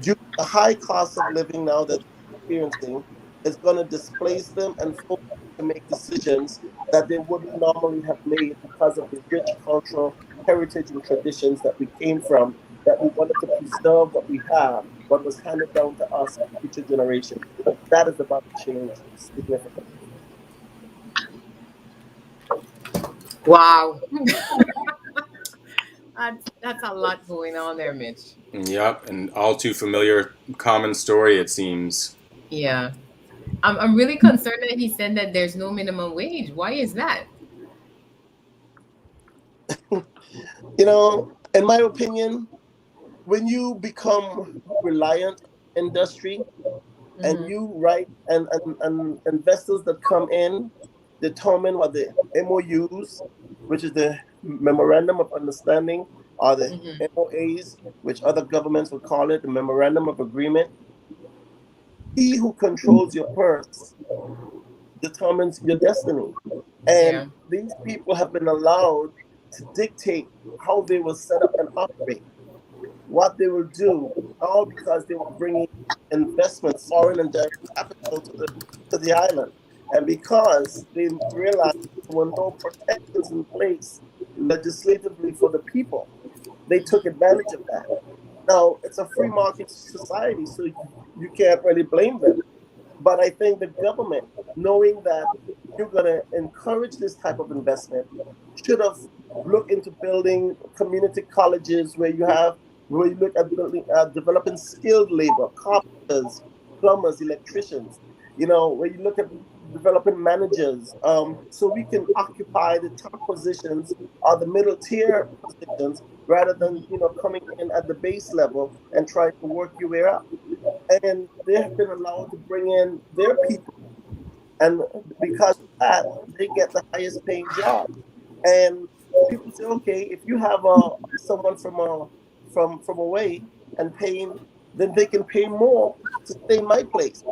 due to the high cost of living now that they're experiencing, it's going to displace them and force them to make decisions that they wouldn't normally have made because of the rich cultural heritage and traditions that we came from, that we wanted to preserve what we have, what was handed down to us and future generations. That is about to change significantly. Wow. That's a lot going on there, Mitch. Yep, and all too familiar common story it seems. Yeah. I'm really concerned that he said that there's no minimum wage. Why is that? You know, in my opinion, when you become reliant on industry, and Mm-hmm. you write and investors that come in determine what the MOUs, which is the memorandum of understanding, or the Mm-hmm. MOAs, which other governments would call it the memorandum of agreement. He who controls your purse determines your destiny. And Yeah. these people have been allowed to dictate how they will set up and operate, what they will do, all because they were bringing investments, foreign and direct capital to the island. And because they realized there were no protections in place legislatively for the people, they took advantage of that. Now, it's a free market society, so you can't really blame them. But I think the government, knowing that you're going to encourage this type of investment, should have looked into building community colleges where you look at building, developing skilled labor, carpenters, plumbers, electricians. You know, where you look at developing managers, so we can occupy the top positions or the middle tier positions rather than coming in at the base level and trying to work your way up. And they have been allowed to bring in their people, and because of that, they get the highest paying job. And people say, okay, if you have someone from away and paying, then they can pay more to stay in my place.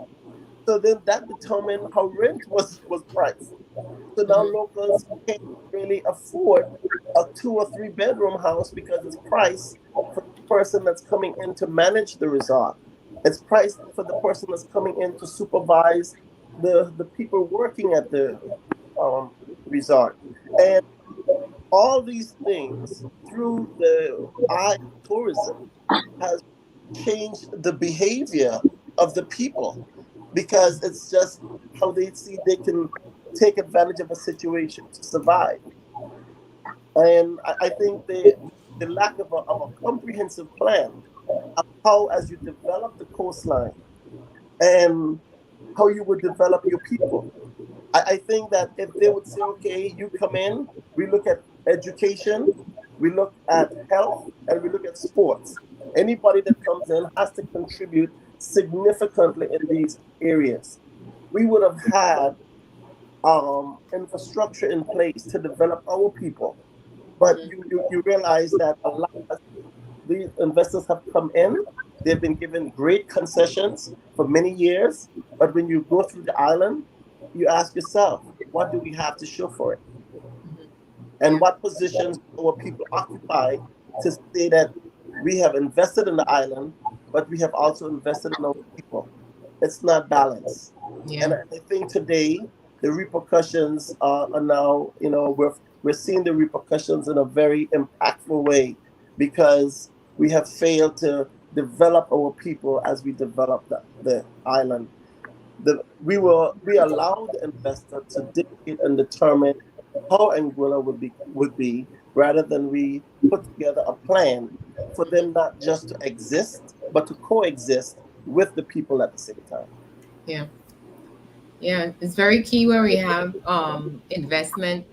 So then that determined how rent was priced. So now Mm-hmm. locals can't really afford a 2 or 3 bedroom house because it's priced for the person that's coming in to manage the resort. It's priced for the person that's coming in to supervise the people working at the um, resort. And all these things through the eye of tourism has changed the behavior of the people, because it's just how they see they can take advantage of a situation to survive. And I think the lack of a comprehensive plan of how, as you develop the coastline and how you would develop your people. I think that if they would say, okay, you come in, we look at education, we look at health, and we look at sports. Anybody that comes in has to contribute significantly in these areas. We would have had infrastructure in place to develop our people. But Mm-hmm. you realize that a lot of these investors have come in, they've been given great concessions for many years. But when you go through the island, you ask yourself, what do we have to show for it? Mm-hmm. And Yeah. what positions our people occupy to say that we have invested in the island, but we have also invested in our people? It's not balanced. Yeah. And I think today the repercussions are now, we're seeing the repercussions in a very impactful way, because we have failed to develop our people as we develop the island. We allowed the investor to dictate and determine how Anguilla would be, rather than we put together a plan for them not just to exist but to coexist with the people at the same time. Yeah. Yeah. It's very key where we have investment,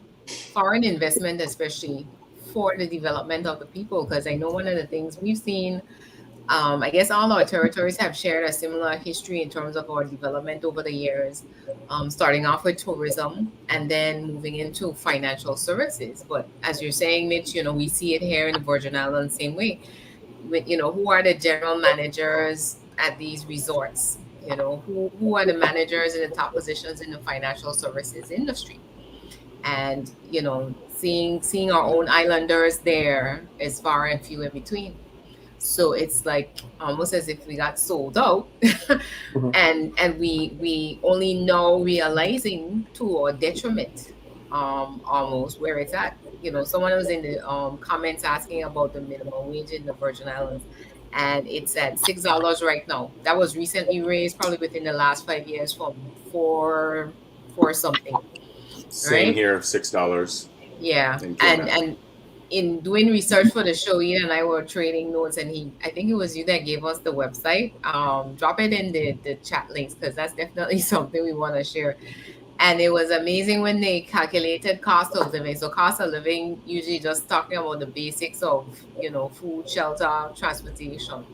foreign investment, especially for the development of the people, because I know one of the things we've seen, I guess all our territories have shared a similar history in terms of our development over the years, starting off with tourism and then moving into financial services. But as you're saying, Mitch, we see it here in the Virgin Islands same way. With, who are the general managers at these resorts? Who are the managers in the top positions in the financial services industry? And seeing our own islanders there is far and few in between. So it's like almost as if we got sold out. And we only now realizing to our detriment, almost where it's at. Someone was in the comments asking about the minimum wage in the Virgin Islands, and it's at $6 right now. That was recently raised, probably within the last 5 years, from four something. Same Right? here, $6. Yeah, in and Cayman. and in doing research for the show, Ian and I were trading notes, and I think it was you that gave us the website. Drop it in the chat links, because that's definitely something we want to share. And it was amazing when they calculated cost of living. So cost of living, usually just talking about the basics of food, shelter, transportation,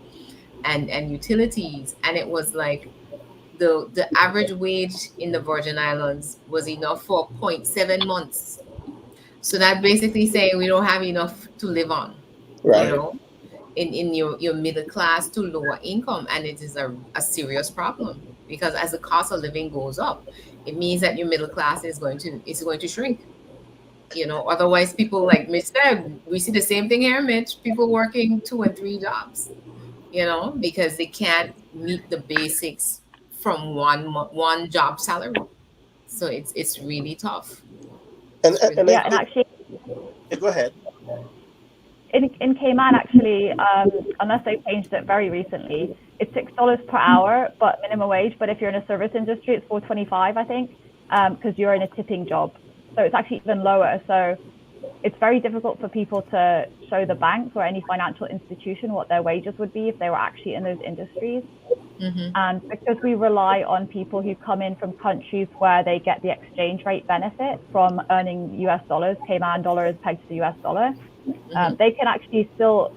and utilities. And it was like the average wage in the Virgin Islands was enough for 0.7 months. So that basically saying we don't have enough to live on, Right. in your middle class to lower income. And it is a serious problem, because as the cost of living goes up, it means that your middle class is going to shrink. Otherwise, people, like Mitch said, we see the same thing here, Mitch, people working 2 and 3 jobs, because they can't meet the basics from one job salary. So it's really tough. And It's really and I Yeah, tough. and think, actually, go ahead. in Cayman, actually, unless they changed it very recently, it's $6 per hour, but minimum wage. But if you're in a service industry, it's $4.25, I think, because you're in a tipping job. So it's actually even lower. So it's very difficult for people to show the banks or any financial institution what their wages would be if they were actually in those industries. Mm-hmm. And because we rely on people who come in from countries where they get the exchange rate benefit from earning US dollars, Cayman dollar is pegged to the US dollar, they can actually still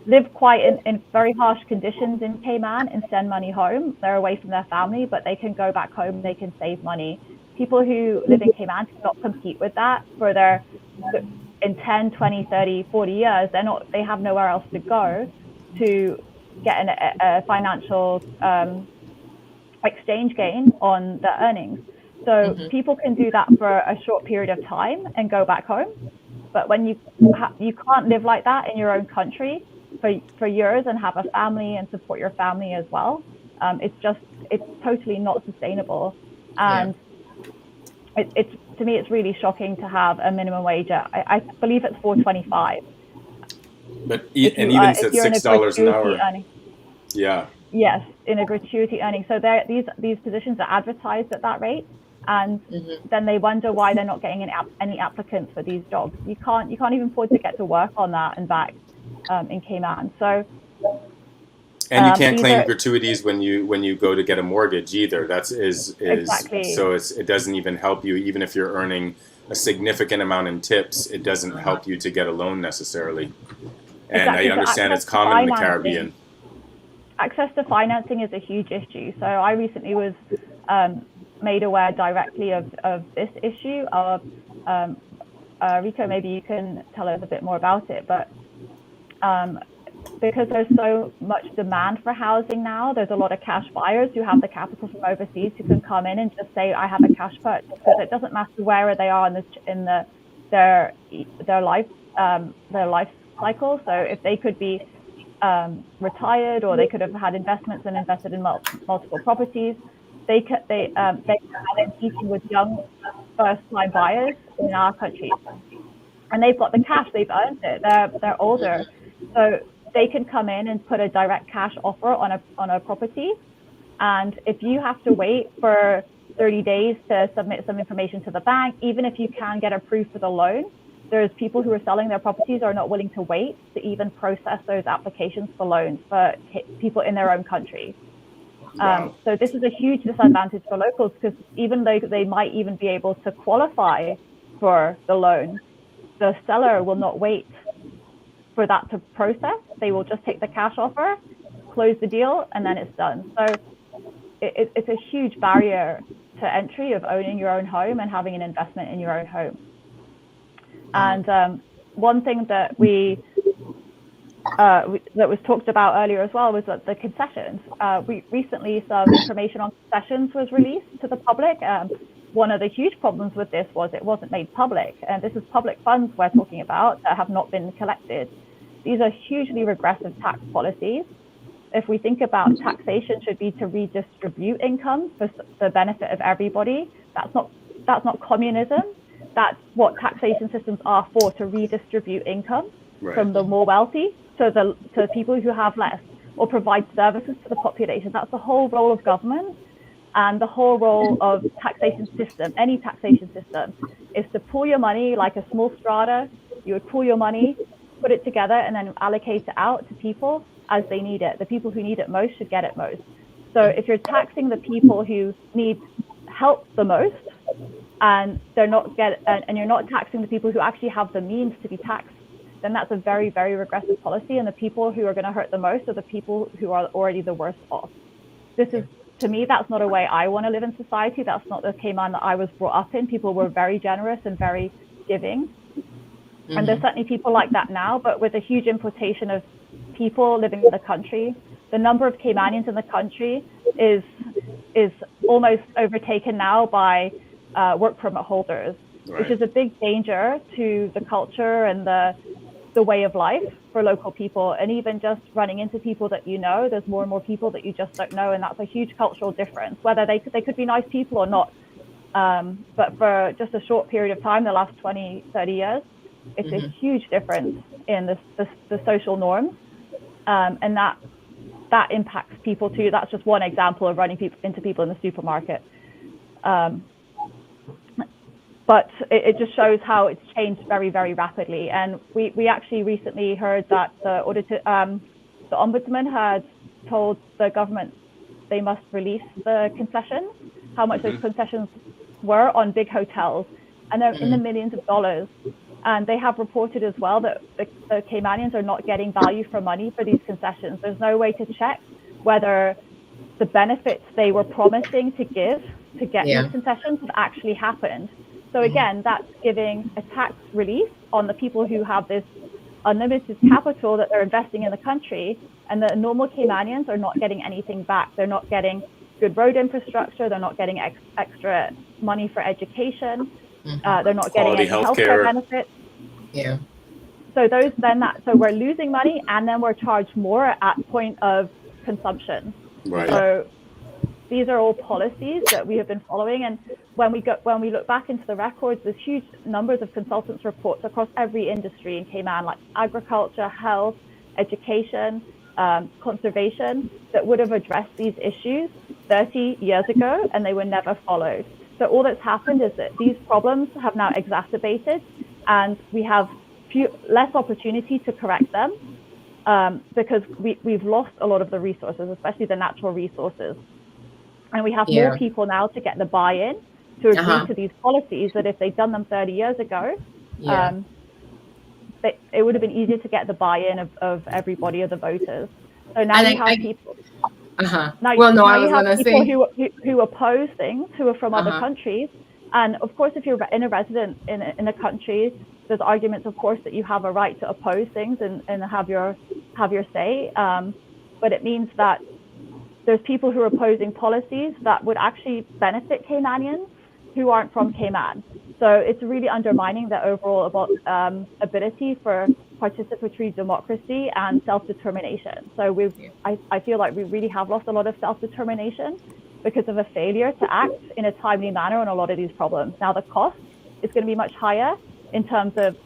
live quite in very harsh conditions in Cayman and send money home. They're away from their family, but they can go back home, they can save money. People who live in Cayman cannot compete with that in 10, 20, 30, 40 years. They have nowhere else to go to get a financial exchange gain on their earnings. So people can do that for a short period of time and go back home. But when you can't live like that in your own country for years and have a family and support your family as well. It's totally not sustainable. And it's to me, it's really shocking to have a minimum wage. I believe it's $4.25. But even at $6 an hour. Earning. Yeah. Yes, in a gratuity earning. So these positions are advertised at that rate, and then they wonder why they're not getting any applicants for these jobs. You can't even afford to get to work on that and back in Cayman. So. And you can't claim gratuities when you go to get a mortgage either. Exactly. So it doesn't even help you, even if you're earning a significant amount in tips. It doesn't help you to get a loan necessarily. And exactly. I understand it's common in the Caribbean. Access to financing is a huge issue. So I recently was made aware directly of this issue. Rico, maybe you can tell us a bit more about it. But because there's so much demand for housing now, there's a lot of cash buyers who have the capital from overseas who can come in and just say, I have a cash purchase, because it doesn't matter where they are in their life cycle. So if they could be retired, or they could have had investments and invested in multiple properties, they are competing with young first-time buyers in our country, and they've got the cash, they've earned it, they're older, so they can come in and put a direct cash offer on a property. And if you have to wait for 30 days to submit some information to the bank, even if you can get approved for the loan, there's people who are selling their properties are not willing to wait to even process those applications for loans for people in their own country. Wow. So this is a huge disadvantage for locals, because even though they might even be able to qualify for the loan, the seller will not wait for that to process. They will just take the cash offer, close the deal, and then it's done. So it's a huge barrier to entry of owning your own home and having an investment in your own home. And one thing that that was talked about earlier as well was that the concessions. Recently, some information on concessions was released to the public. One of the huge problems with this was it wasn't made public, and this is public funds we're talking about that have not been collected. These are hugely regressive tax policies. If we think about taxation should be to redistribute income for the benefit of everybody, that's not communism. That's what taxation systems are for, to redistribute income from the more wealthy to the people who have less, or provide services to the population. That's the whole role of government, and the whole role of taxation system, any taxation system, is to pool your money like a small strata. You would pool your money, put it together, and then allocate it out to people as they need it. The people who need it most should get it most. So if you're taxing the people who need help the most, and you're not taxing the people who actually have the means to be taxed, then that's a very, very regressive policy. And the people who are going to hurt the most are the people who are already the worst off. To me, that's not a way I want to live in society. That's not the Cayman that I was brought up in. People were very generous and very giving. And there's certainly people like that now, but with a huge importation of people living in the country, the number of Caymanians in the country is almost overtaken now by work permit holders, which is a big danger to the culture and the way of life for local people. And even just running into people that you know, there's more and more people that you just don't know, and that's a huge cultural difference, whether they could be nice people or not. But for just a short period of time, the last 20, 30 years, it's a huge difference in the social norms, and that impacts people too. That's just one example of running into people in the supermarket. But it just shows how it's changed very, very rapidly. And we actually recently heard that the ombudsman had told the government they must release the concessions, how much those concessions were on big hotels, and they're in the millions of dollars. And they have reported as well that the Caymanians are not getting value for money for these concessions. There's no way to check whether the benefits they were promising to get these concessions have actually happened. So again, that's giving a tax relief on the people who have this unlimited capital that they're investing in the country, and the normal Caymanians are not getting anything back. They're not getting good road infrastructure. They're not getting extra money for education. They're not getting any healthcare benefits. Yeah. So so we're losing money, and then we're charged more at point of consumption. Right. So these are all policies that we have been following, and when we look back into the records, there's huge numbers of consultants' reports across every industry in Cayman, like agriculture, health, education, conservation, that would have addressed these issues 30 years ago, and they were never followed. So all that's happened is that these problems have now exacerbated, and we have less opportunity to correct them, because we've lost a lot of the resources, especially the natural resources. And we have more people now to get the buy-in to agree to these policies, that if they'd done them 30 years ago, it would have been easier to get the buy-in of everybody, of the voters. So now you have people. Now you have people who oppose things, who are from other countries. And of course, if you're a resident in a country, there's arguments, of course, that you have a right to oppose things and have your say. But it means that there's people who are opposing policies that would actually benefit Caymanians who aren't from Cayman. So it's really undermining the overall ability for participatory democracy and self-determination. So I feel like we really have lost a lot of self-determination because of a failure to act in a timely manner on a lot of these problems. Now the cost is going to be much higher in terms of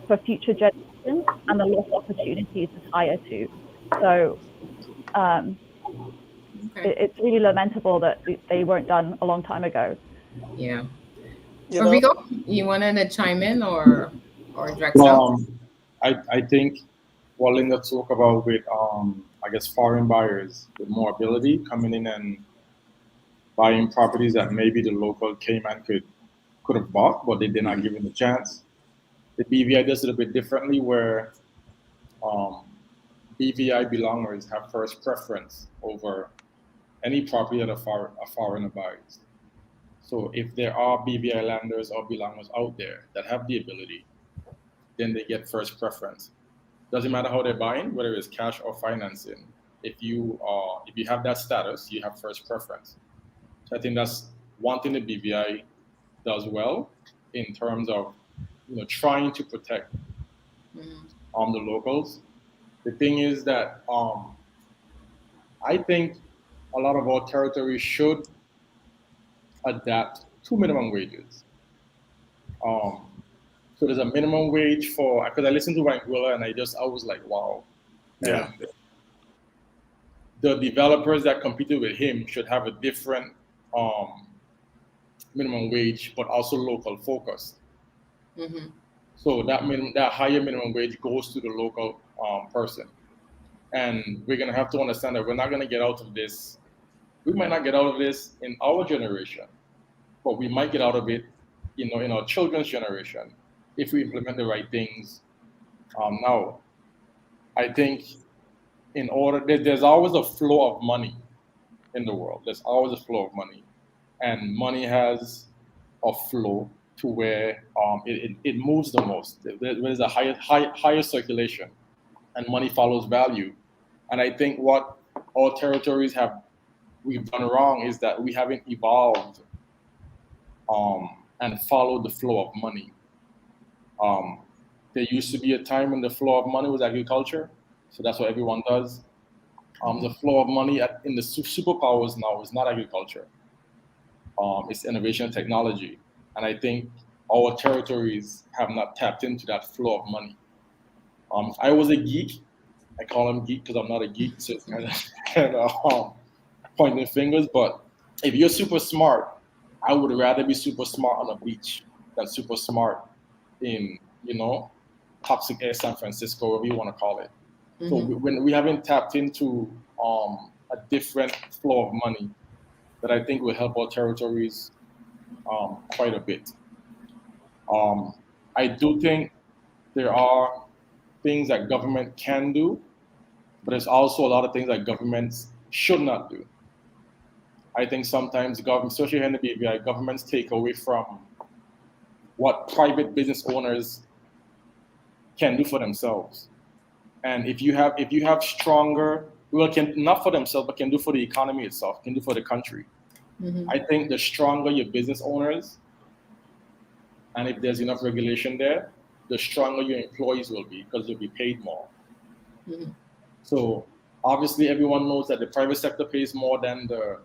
for future generations, and the lost opportunities is higher too. So it's really lamentable that they weren't done a long time ago. Yeah. Rico, you wanted to chime in or direct I think what Linda talked about with I guess foreign buyers with more ability coming in and buying properties that maybe the local Cayman could have bought, but they did not give them the chance. The BVI does it a bit differently, where BVI belongers have first preference over any property that a foreigner buys. So if there are BVI landers or belongers out there that have the ability, then they get first preference. Doesn't matter how they're buying, whether it's cash or financing. If you have that status, you have first preference. So I think that's one thing the BVI does well in terms of trying to protect the locals. The thing is that I think a lot of our territories should adapt to minimum wages. So there's a minimum wage for, because I listened to Anguilla and I was like, wow. Yeah. And the developers that competed with him should have a different minimum wage, but also local focused. So that higher minimum wage goes to the local person. And we're going to have to understand that we're not going to get out of this. We might not get out of this in our generation, but we might get out of it, in our children's generation, if we implement the right things now. I think there's always a flow of money in the world. There's always a flow of money, and money has a flow to where it moves the most. There's a higher circulation, and money follows value. And I think what all territories we've done wrong is that we haven't evolved and followed the flow of money. There used to be a time when the flow of money was agriculture, so that's what everyone does. The flow of money in the superpowers now is not agriculture. It's innovation and technology. And I think our territories have not tapped into that flow of money. If I was a geek, I call him geek because I'm not a geek, so it's kind of pointing fingers. But if you're super smart, I would rather be super smart on a beach than super smart in, toxic air San Francisco, whatever you want to call it. So when we haven't tapped into a different flow of money, that I think will help our territories quite a bit. I do think there are things that government can do, but there's also a lot of things that governments should not do. I think sometimes government, especially here in the BVI, governments take away from what private business owners can do for themselves. And if you have stronger, not for themselves, but can do for the economy itself, can do for the country. I think the stronger your business owners, and if there's enough regulation there, the stronger your employees will be because they'll be paid more. So obviously everyone knows that the private sector pays more than the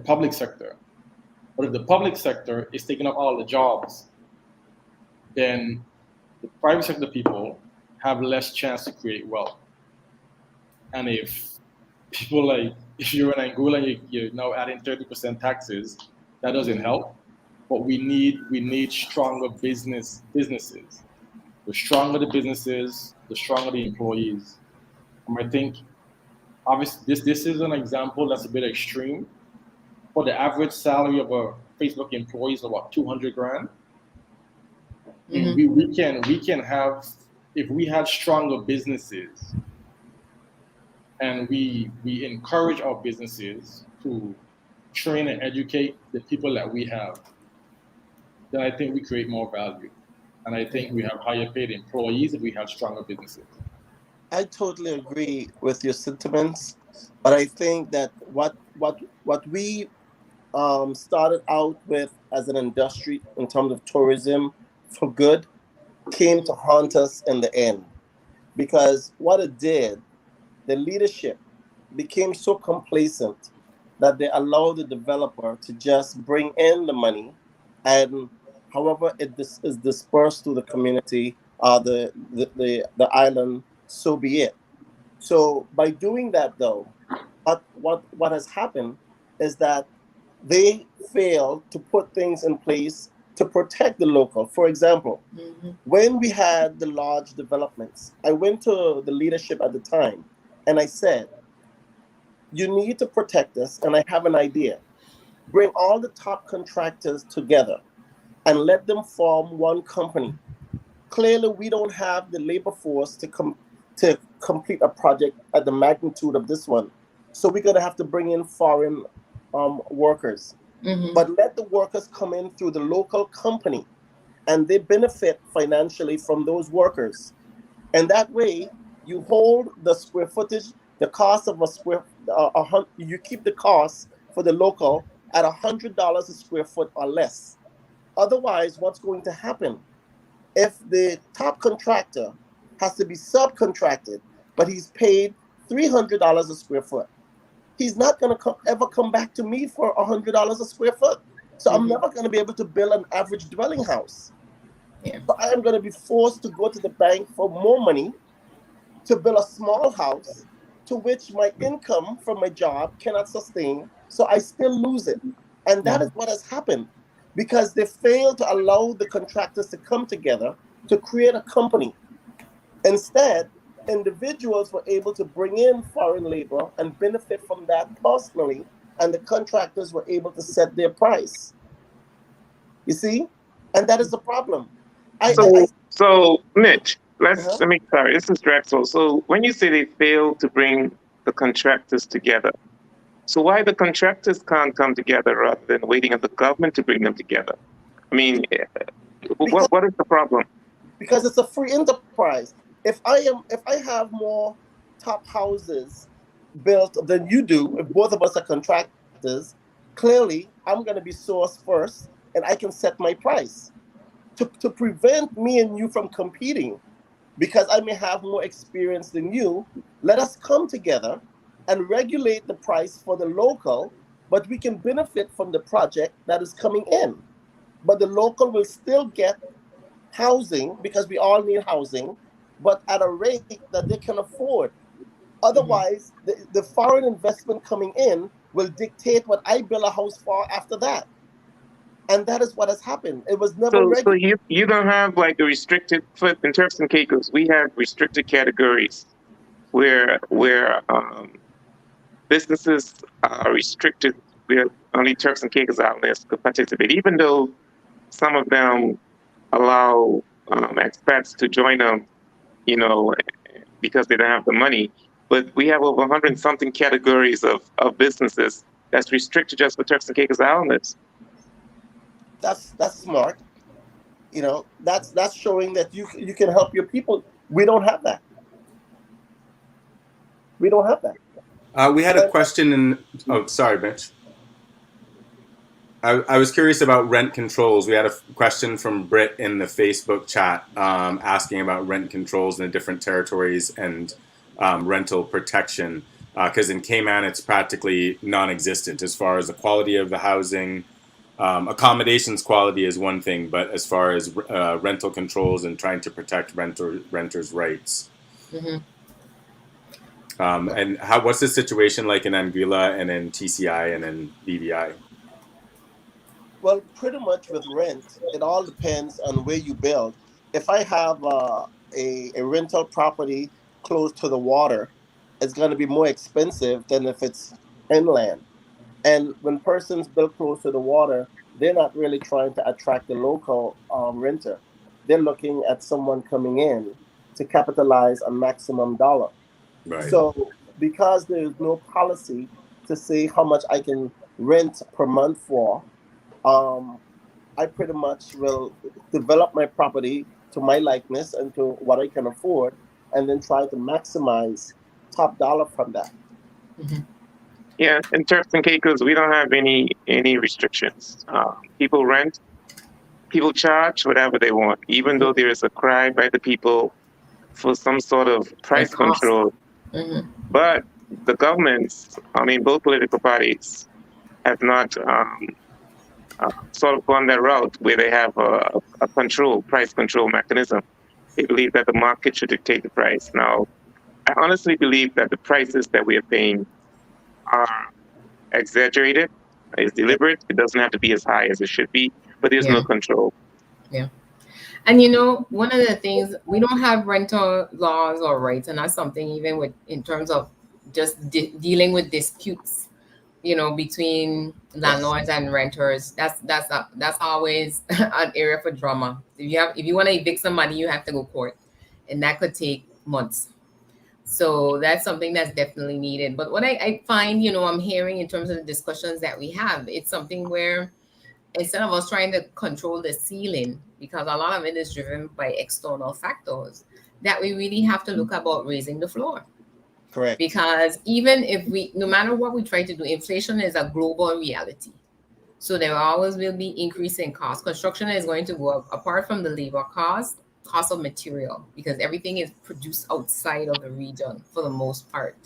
public sector. But if the public sector is taking up all the jobs, then the private sector people have less chance to create wealth. And if you're in Angola and you're now adding 30% taxes, that doesn't help. But we need stronger businesses. The stronger the businesses, the stronger the employees. And I think, obviously, this is an example that's a bit extreme. But the average salary of a Facebook employee is about $200,000. We can have, if we had stronger businesses, and we encourage our businesses to train and educate the people that we have, then I think we create more value. And I think we have higher paid employees if we have stronger businesses. I totally agree with your sentiments, but I think that what we started out with as an industry in terms of tourism for good came to haunt us in the end. Because what it did, the leadership became so complacent that they allowed the developer to just bring in the money, and however it is dispersed to the community or the island, so be it. So by doing that, though, what has happened is that they failed to put things in place to protect the local. For example, when we had the large developments, I went to the leadership at the time and I said, you need to protect us, and I have an idea. Bring all the top contractors together and let them form one company. clearly we don't have the labor force to complete a project at the magnitude of this one. So we're going to have to bring in foreign workers. Mm-hmm. But let the workers come in through the local company, and they benefit financially from those workers. And that way, you hold the square footage, the cost of a square, you keep the cost for the local at $100 a square foot or less. Otherwise, what's going to happen? If the top contractor has to be subcontracted, but he's paid $300 a square foot, he's not going to ever come back to me for $100 a square foot. So I'm never going to be able to build an average dwelling house. Yeah. So I am going to be forced to go to the bank for more money to build a small house to which my income from my job cannot sustain. So I still lose it. And that is what has happened because they failed to allow the contractors to come together to create a company. Instead, individuals were able to bring in foreign labor and benefit from that personally, and the contractors were able to set their price. You see? And that is the problem. So Mitch, Uh-huh. let me sorry, this is Drexel. So when you say they failed to bring the contractors together, so why the contractors can't come together rather than waiting on the government to bring them together? I mean, Because what is the problem? because it's a free enterprise. If I have more top houses built than you do, if both of us are contractors, clearly I'm going to be sourced first and I can set my price to prevent me and you from competing because I may have more experience than you. Let us come together and regulate the price for the local, but we can benefit from the project that is coming in. But the local will still get housing because we all need housing, but at a rate that they can afford. Otherwise, the foreign investment coming in will dictate what I build a house for after that. And that is what has happened. It was never So regulated. you don't have like a restricted for in Turks and Caicos, we have restricted categories where businesses are restricted where only Turks and Caicos outlets could participate, even though some of them allow expats to join them, you know, because they don't have the money. But we have over 100 something categories of businesses that's restricted just for Turks and Caicos Islanders. That's smart. That's showing that you can help your people. We don't have that. We don't have that. We had a question in. Oh, sorry, Mitch. I was curious about rent controls. We had a question from Britt in the Facebook chat asking about rent controls in the different territories and rental protection. Because in Cayman, it's practically non-existent as far as the quality of the housing. Accommodations quality is one thing, but as far as rental controls and trying to protect renters' rights. Mm-hmm. And what's the situation like in Anguilla and in TCI and in BVI? Well, pretty much with rent, it all depends on where you build. If I have a rental property close to the water, it's going to be more expensive than if it's inland. And when persons build close to the water, they're not really trying to attract the local renter. They're looking at someone coming in to capitalize a maximum dollar. Right. So because there's no policy to say how much I can rent per month for, um, I pretty much will develop my property to my likeness and to what I can afford, and then try to maximize top dollar from that. Mm-hmm. Yeah, in Turks and Caicos, we don't have any restrictions. People rent, people charge whatever they want, even though there is a cry by the people for some sort of And price cost. control. Mm-hmm. But the governments, I mean, both political parties have not sort of gone that route where they have a price control mechanism. They believe that the market should dictate the price. Now, I honestly believe that the prices that we are paying are exaggerated. It's deliberate. It doesn't have to be as high as it should be, but there's no Yeah. control. Yeah. And one of the things, we don't have rental laws or rights, and that's something even with in terms of just dealing with disputes between landlords and renters. That's always an area for drama. If you want to evict somebody, you have to go court, and that could take months. So that's something that's definitely needed. But what I find, I'm hearing in terms of the discussions that we have, it's something where instead of us trying to control the ceiling, because a lot of it is driven by external factors, that we really have to look about raising the floor. Correct. Because even if no matter what we try to do, inflation is a global reality. So there always will be increase in cost. Construction is going to go up, apart from the labor cost of material, because everything is produced outside of the region for the most part.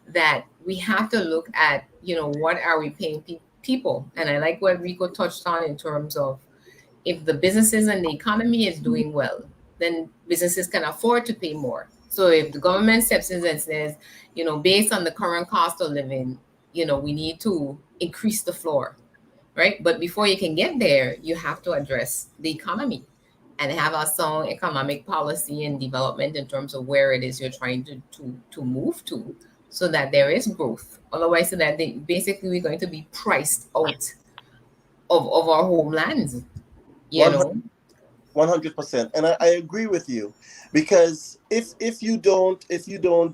That we have to look at, what are we paying people? And I like what Rico touched on in terms of if the businesses and the economy is doing well, then businesses can afford to pay more. So if the government steps in and says, based on the current cost of living, we need to increase the floor, right? But before you can get there, you have to address the economy and have a sound economic policy and development in terms of where it is you're trying to move to, so that there is growth. Otherwise, so that basically we're going to be priced out of our homelands. 100%, and I agree with you, because if you don't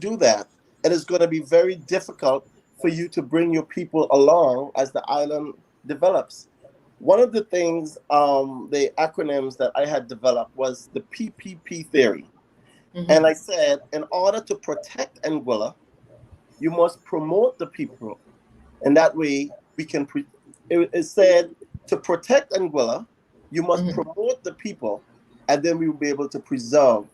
do that, it is going to be very difficult for you to bring your people along as the island develops. One of the things, the acronyms that I had developed was the PPP theory. Mm-hmm. And I said, in order to protect Anguilla, you must promote the people, and that way we can. It said, to protect Anguilla, you must mm-hmm. promote the people, and then we will be able to preserve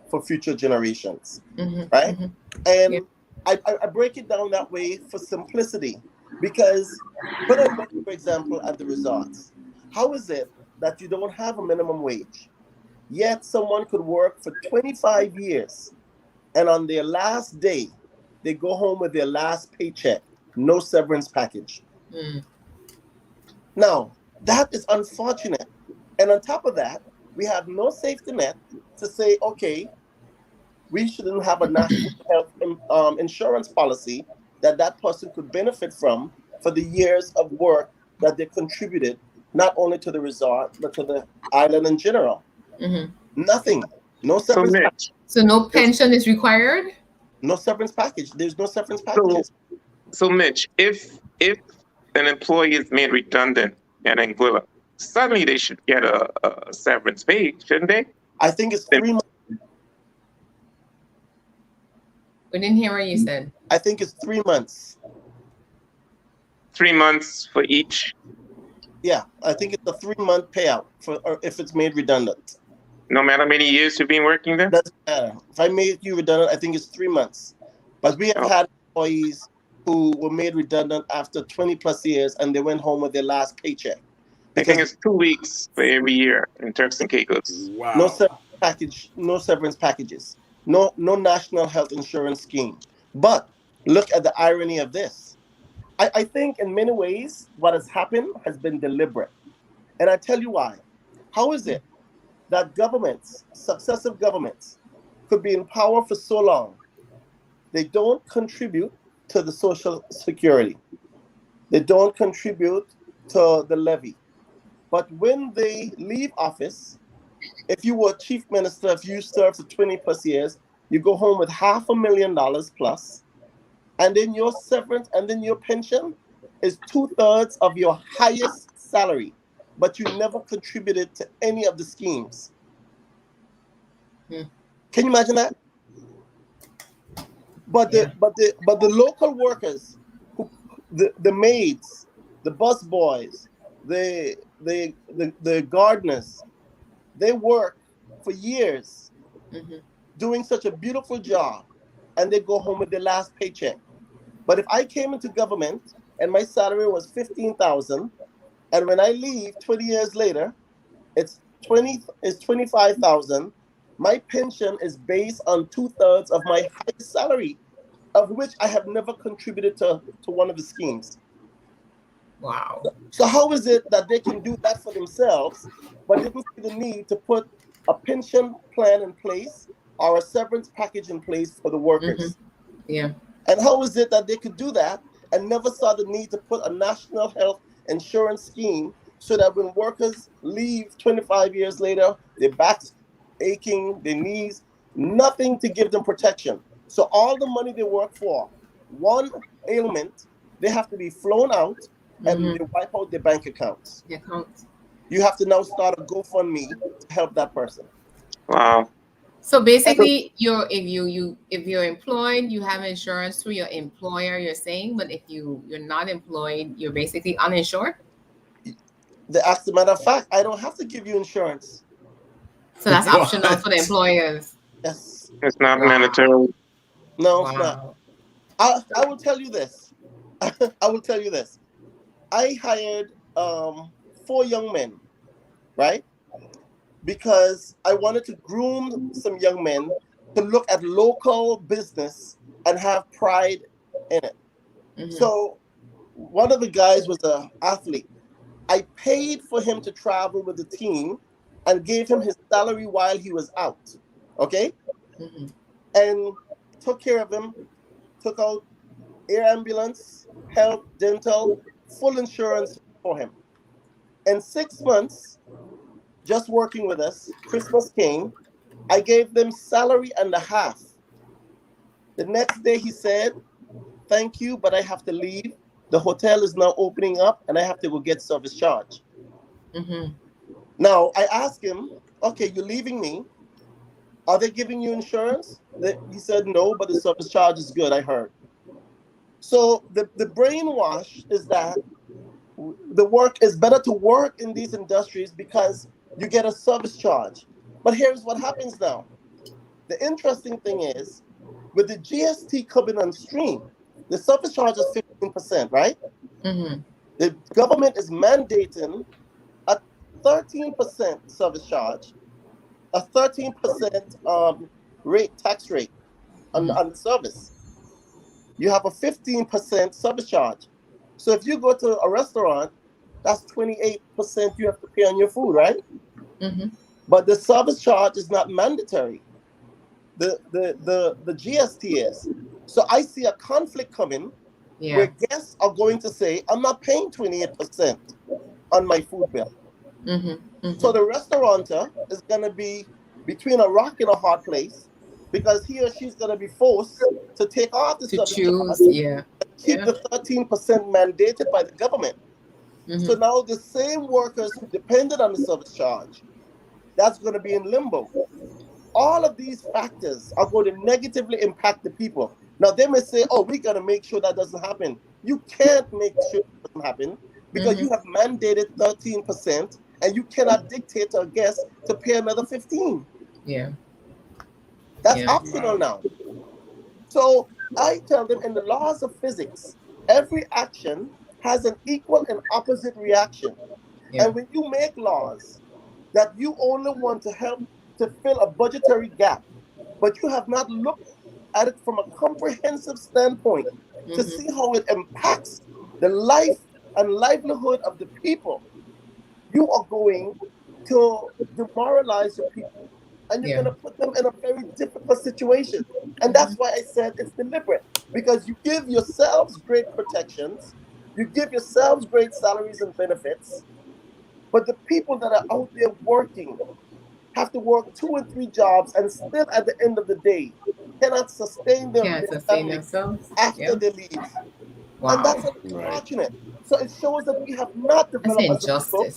for future generations, mm-hmm. right? Mm-hmm. And yeah. I break it down that way for simplicity, because when I look, for example, at the resorts, how is it that you don't have a minimum wage, yet someone could work for 25 years, and on their last day, they go home with their last paycheck, no severance package? Mm. Now, that is unfortunate. And on top of that, we have no safety net to say, okay, we shouldn't have a national health insurance policy that person could benefit from for the years of work that they contributed, not only to the resort, but to the island in general. Mm-hmm. Nothing. No severance package. So no pension is required? No severance package. There's no severance packages. So Mitch, if an employee is made redundant at Anguilla, suddenly they should get a severance pay, shouldn't they? I think it's 3 months. We didn't hear what you said. I think it's 3 months. 3 months for each? Yeah, I think it's a 3-month payout or if it's made redundant. No matter how many years you've been working there? Doesn't matter. If I made you redundant, I think it's 3 months. But we have had employees who were made redundant after 20 plus years, and they went home with their last paycheck. I think it's 2 weeks for every year in Turks and Caicos. Wow. No severance packages, no national health insurance scheme. But look at the irony of this. I think in many ways what has happened has been deliberate. And I tell you why. How is it that successive governments, could be in power for so long, they don't contribute to the social security, they don't contribute to the levy, but when they leave office, if you were chief minister, if you served for 20 plus years, you go home with $500,000 plus, and then your severance and then your pension is 2/3 of your highest salary, but you never contributed to any of the schemes. Can you imagine that? But the local workers, the maids, the bus boys, the gardeners, they work for years, mm-hmm. doing such a beautiful job, and they go home with their last paycheck. But if I came into government and my salary was $15,000, and when I leave 20 years later, it's $25,000. My pension is based on 2/3 of my highest salary, of which I have never contributed to one of the schemes. Wow. So how is it that they can do that for themselves, but didn't see the need to put a pension plan in place or a severance package in place for the workers? Mm-hmm. Yeah. And how is it that they could do that and never saw the need to put a national health insurance scheme so that when workers leave 25 years later, their backs aching, their knees, nothing to give them protection. So all the money they work for, one ailment, they have to be flown out and they wipe out their bank accounts. The accounts. You have to now start a GoFundMe to help that person. Wow. So basically, if you're employed, you have insurance through your employer. You're saying, but if you're not employed, you're basically uninsured. As a matter of fact, I don't have to give you insurance. So that's optional for the employers. Yes. It's not Wow. mandatory. No, it's not. I will tell you this. I will tell you this. I hired 4 young men, right? Because I wanted to groom some young men to look at local business and have pride in it. So one of the guys was an athlete. I paid for him to travel with the team and gave him his salary while he was out. Okay? And took care of him, took out air ambulance, health, dental, full insurance for him. In 6 months, just working with us, Christmas came, I gave them salary and a half. The next day he said, thank you, but I have to leave. The hotel is now opening up and I have to go get service charge. Now, I asked him, okay, you're leaving me. Are they giving you insurance? He said, no, but the service charge is good, I heard. So the brainwash is that the work is better to work in these industries because you get a service charge. But here's what happens now. The interesting thing is, with the GST coming on stream, the service charge is 15%, right? The government is mandating a 13% service charge, a 13% tax rate on service. You have a 15% service charge. So if you go to a restaurant, that's 28% you have to pay on your food, right? But the service charge is not mandatory. The GST is. So I see a conflict coming where guests are going to say, I'm not paying 28% on my food bill. So the restaurateur is going to be between a rock and a hard place because he or she's going to be forced to take off the service charge, keep the 13% mandated by the government. So now the same workers who depended on the service charge, that's going to be in limbo. All of these factors are going to negatively impact the people. Now they may say, oh, we got to make sure that doesn't happen. You can't make sure it doesn't happen because you have mandated 13% and you cannot dictate to a guest to pay another 15%. That's optional now. So I tell them in the laws of physics, every action has an equal and opposite reaction. And when you make laws that you only want to help to fill a budgetary gap, but you have not looked at it from a comprehensive standpoint to see how it impacts the life and livelihood of the people, you are going to demoralize the people and you're going to put them in a very difficult situation. And that's why I said it's deliberate, because you give yourselves great protections, you give yourselves great salaries and benefits, but the people that are out there working have to work 2 and 3 jobs and still at the end of the day cannot sustain their themselves after they leave. And that's unfortunate. So it shows that we have not developed as a people.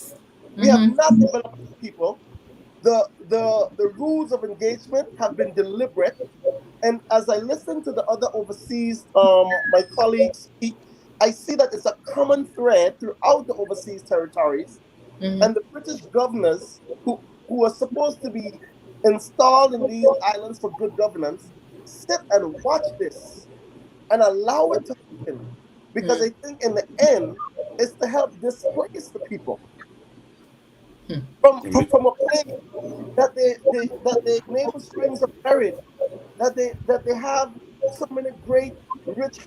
We have not developed as a people. The rules of engagement have been deliberate. And as I listen to the other overseas, my colleagues speak, I see that it's a common thread throughout the overseas territories. And the British governors who are supposed to be installed in these islands for good governance sit and watch this and allow it to happen. Because I think in the end, it's to help displace the people from a place that their navel strings are buried, that they have so many great, rich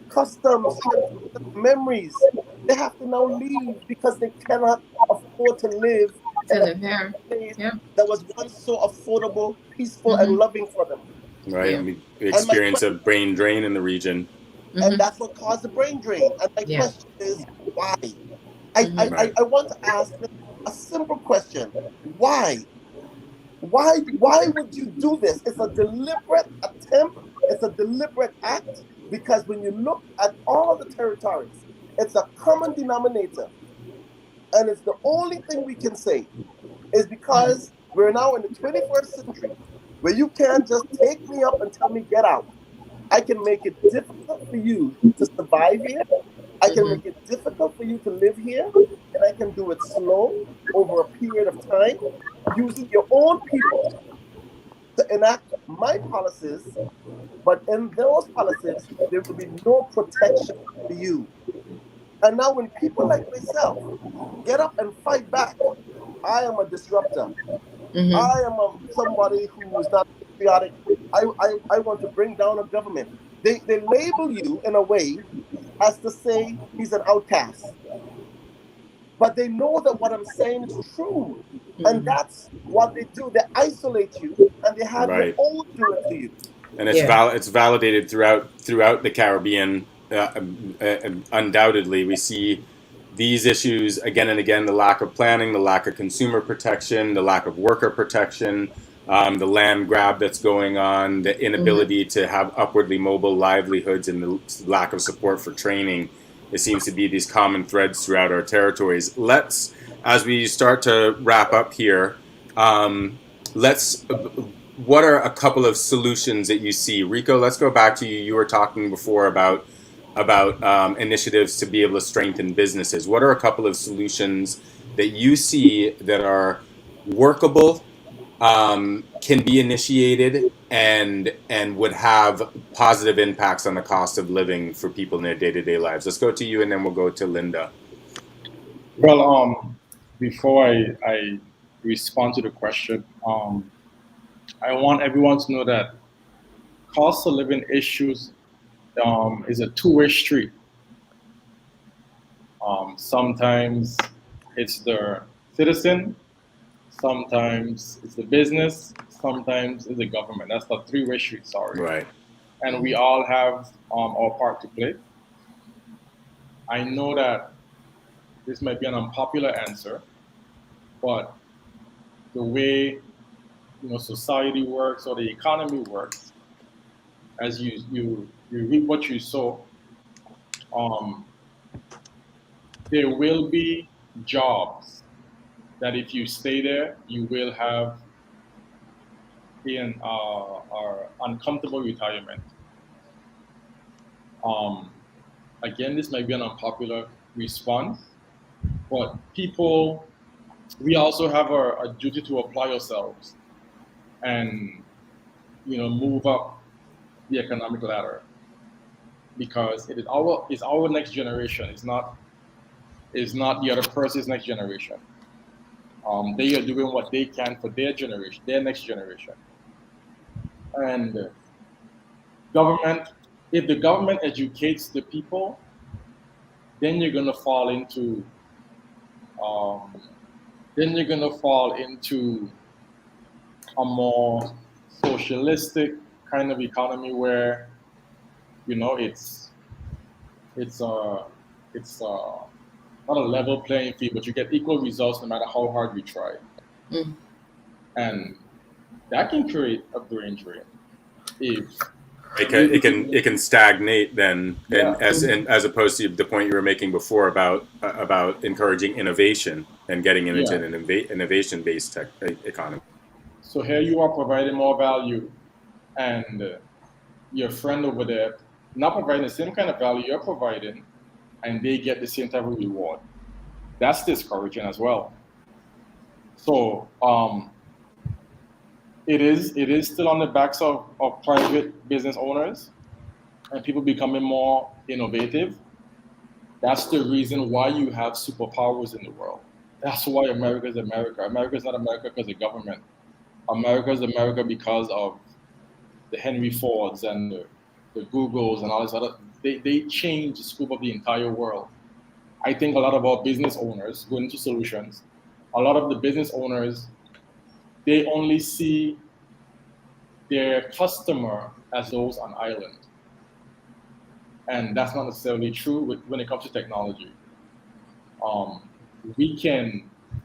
customs, memories. They have to now leave because they cannot afford to live in a place that was once so affordable, peaceful, and loving for them. Right. We experience a brain drain in the region. And that's what caused the brain drain. And my Yeah. question is, why? I, I, Mm-hmm. I, Right. I want to ask a simple question. Why? Why would you do this? It's a deliberate attempt, it's a deliberate act, because when you look at all the territories, it's a common denominator. And it's the only thing we can say is because we're now in the 21st century where you can't just take me up and tell me get out. I can make it difficult for you to survive here. I can Mm-hmm. make it difficult for you to live here. And I can do it slow over a period of time using your own people to enact my policies. But in those policies, there will be no protection for you. And now, when people like myself get up and fight back, I am a disruptor. Mm-hmm. I am somebody who is not patriotic. I want to bring down a government. They label you in a way as to say he's an outcast. But they know that what I'm saying is true. And Mm-hmm. that's what they do. They isolate you and they have your Right. own do it to you. And Yeah. it's validated throughout the Caribbean. Undoubtedly, we see these issues again and again: the lack of planning, the lack of consumer protection, the lack of worker protection, the land grab that's going on, the Mm-hmm. inability to have upwardly mobile livelihoods, and the lack of support for training. It seems to be these common threads throughout our territories. Let's, as we start to wrap up here, let's what are a couple of solutions that you see? Rico, let's go back to you. You were talking before about initiatives to be able to strengthen businesses. What are a couple of solutions that you see that are workable, can be initiated, and would have positive impacts on the cost of living for people in their day-to-day lives? Let's go to you, and then we'll go to Linda. Well, before I respond to the question, I want everyone to know that cost of living issues is a two-way street. Sometimes it's the citizen, sometimes it's the business, sometimes it's the government. That's the three-way street, sorry. Right. And we all have our part to play. I know that this might be an unpopular answer, but the way society works or the economy works, as you reap what you sow, um, there will be jobs that if you stay there, you will have in our uncomfortable retirement. Um, Again, this might be an unpopular response, but people, we also have a duty to apply ourselves and move up the economic ladder because it's our next generation. It's not the other person's next generation. They are doing what they can for their generation, their next generation. And government, if the government educates the people, then you're gonna fall into um, then you're gonna fall into a more socialistic kind of economy where it's it's not a level playing field, but you get equal results no matter how hard you try, Mm-hmm. and that can create a brain drain if we It can stagnate then, and yeah. as opposed to the point you were making before about encouraging innovation and getting into Yeah. an innovation based economy. So here you are providing more value, and your friend over there not providing the same kind of value you're providing, and they get the same type of reward. That's discouraging as well. So it is still on the backs of private business owners and people becoming more innovative. That's the reason why you have superpowers in the world. That's why America is America. America is not America because of government. America is America because of the Henry Fords and the Googles and all this other. They change the scope of the entire world. I think a lot of our business owners go into solutions. A lot of the business owners, they only see their customer as those on island. and that's not necessarily true when it comes to technology.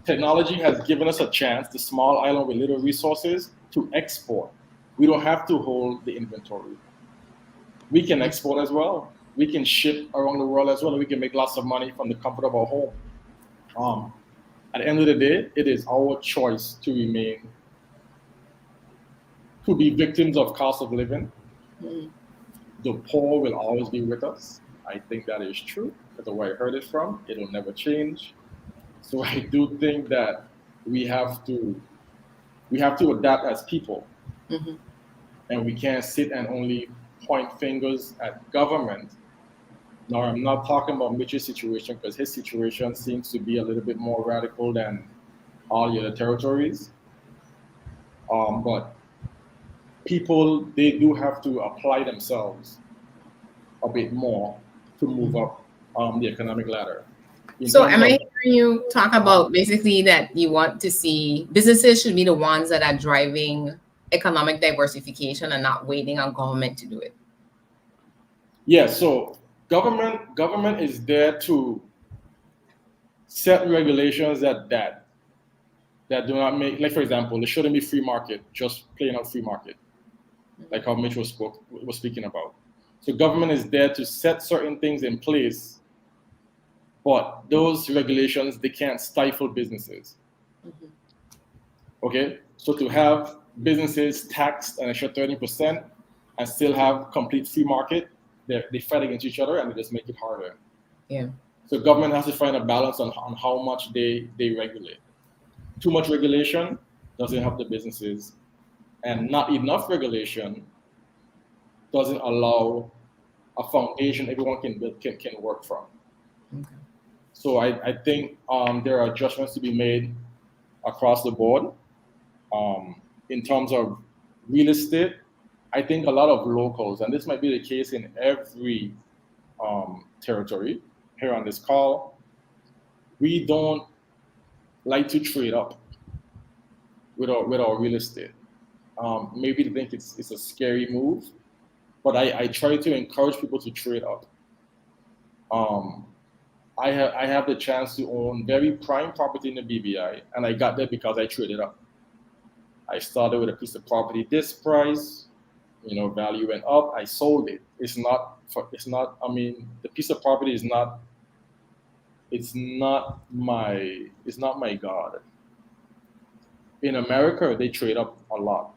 Technology has given us a chance, the small island with little resources, to export. We don't have to hold the inventory. We can export as well. We can ship around the world as well. And we can make lots of money from the comfort of our home. At the end of the day, it is our choice to be victims of cost of living. The poor will always be with us. I think that is true. Because where I heard it from, it will never change. So I do think that we have to adapt as people, and we can't sit and only point fingers at government. Now, I'm not talking about Mitch's situation because his situation seems to be a little bit more radical than all the other territories. But people, they do have to apply themselves a bit more to move up the economic ladder. So am I hearing you talk about basically that you want to see businesses should be the ones that are driving economic diversification and not waiting on government to do it? Yeah, so government is there to set regulations that do not make, like for example, there shouldn't be free market, just plain out free market, like how Mitch was speaking about. So government is there to set certain things in place, but those regulations, they can't stifle businesses. Okay, so to have businesses taxed an extra 30% and still have complete free market, they fight against each other and they just make it harder. Yeah. So government has to find a balance on how much they regulate. Too much regulation doesn't help the businesses, and not enough regulation doesn't allow a foundation everyone can work from. Okay. So I think there are adjustments to be made across the board. In terms of real estate, I think a lot of locals, and this might be the case in every territory here on this call, we don't like to trade up with our real estate. Maybe they think it's a scary move, but I try to encourage people to trade up. I have the chance to own very prime property in the BVI, and I got there because I traded up. I started with a piece of property this price, value went up. I sold it. I mean, the piece of property is not. It's not my God. In America, they trade up a lot.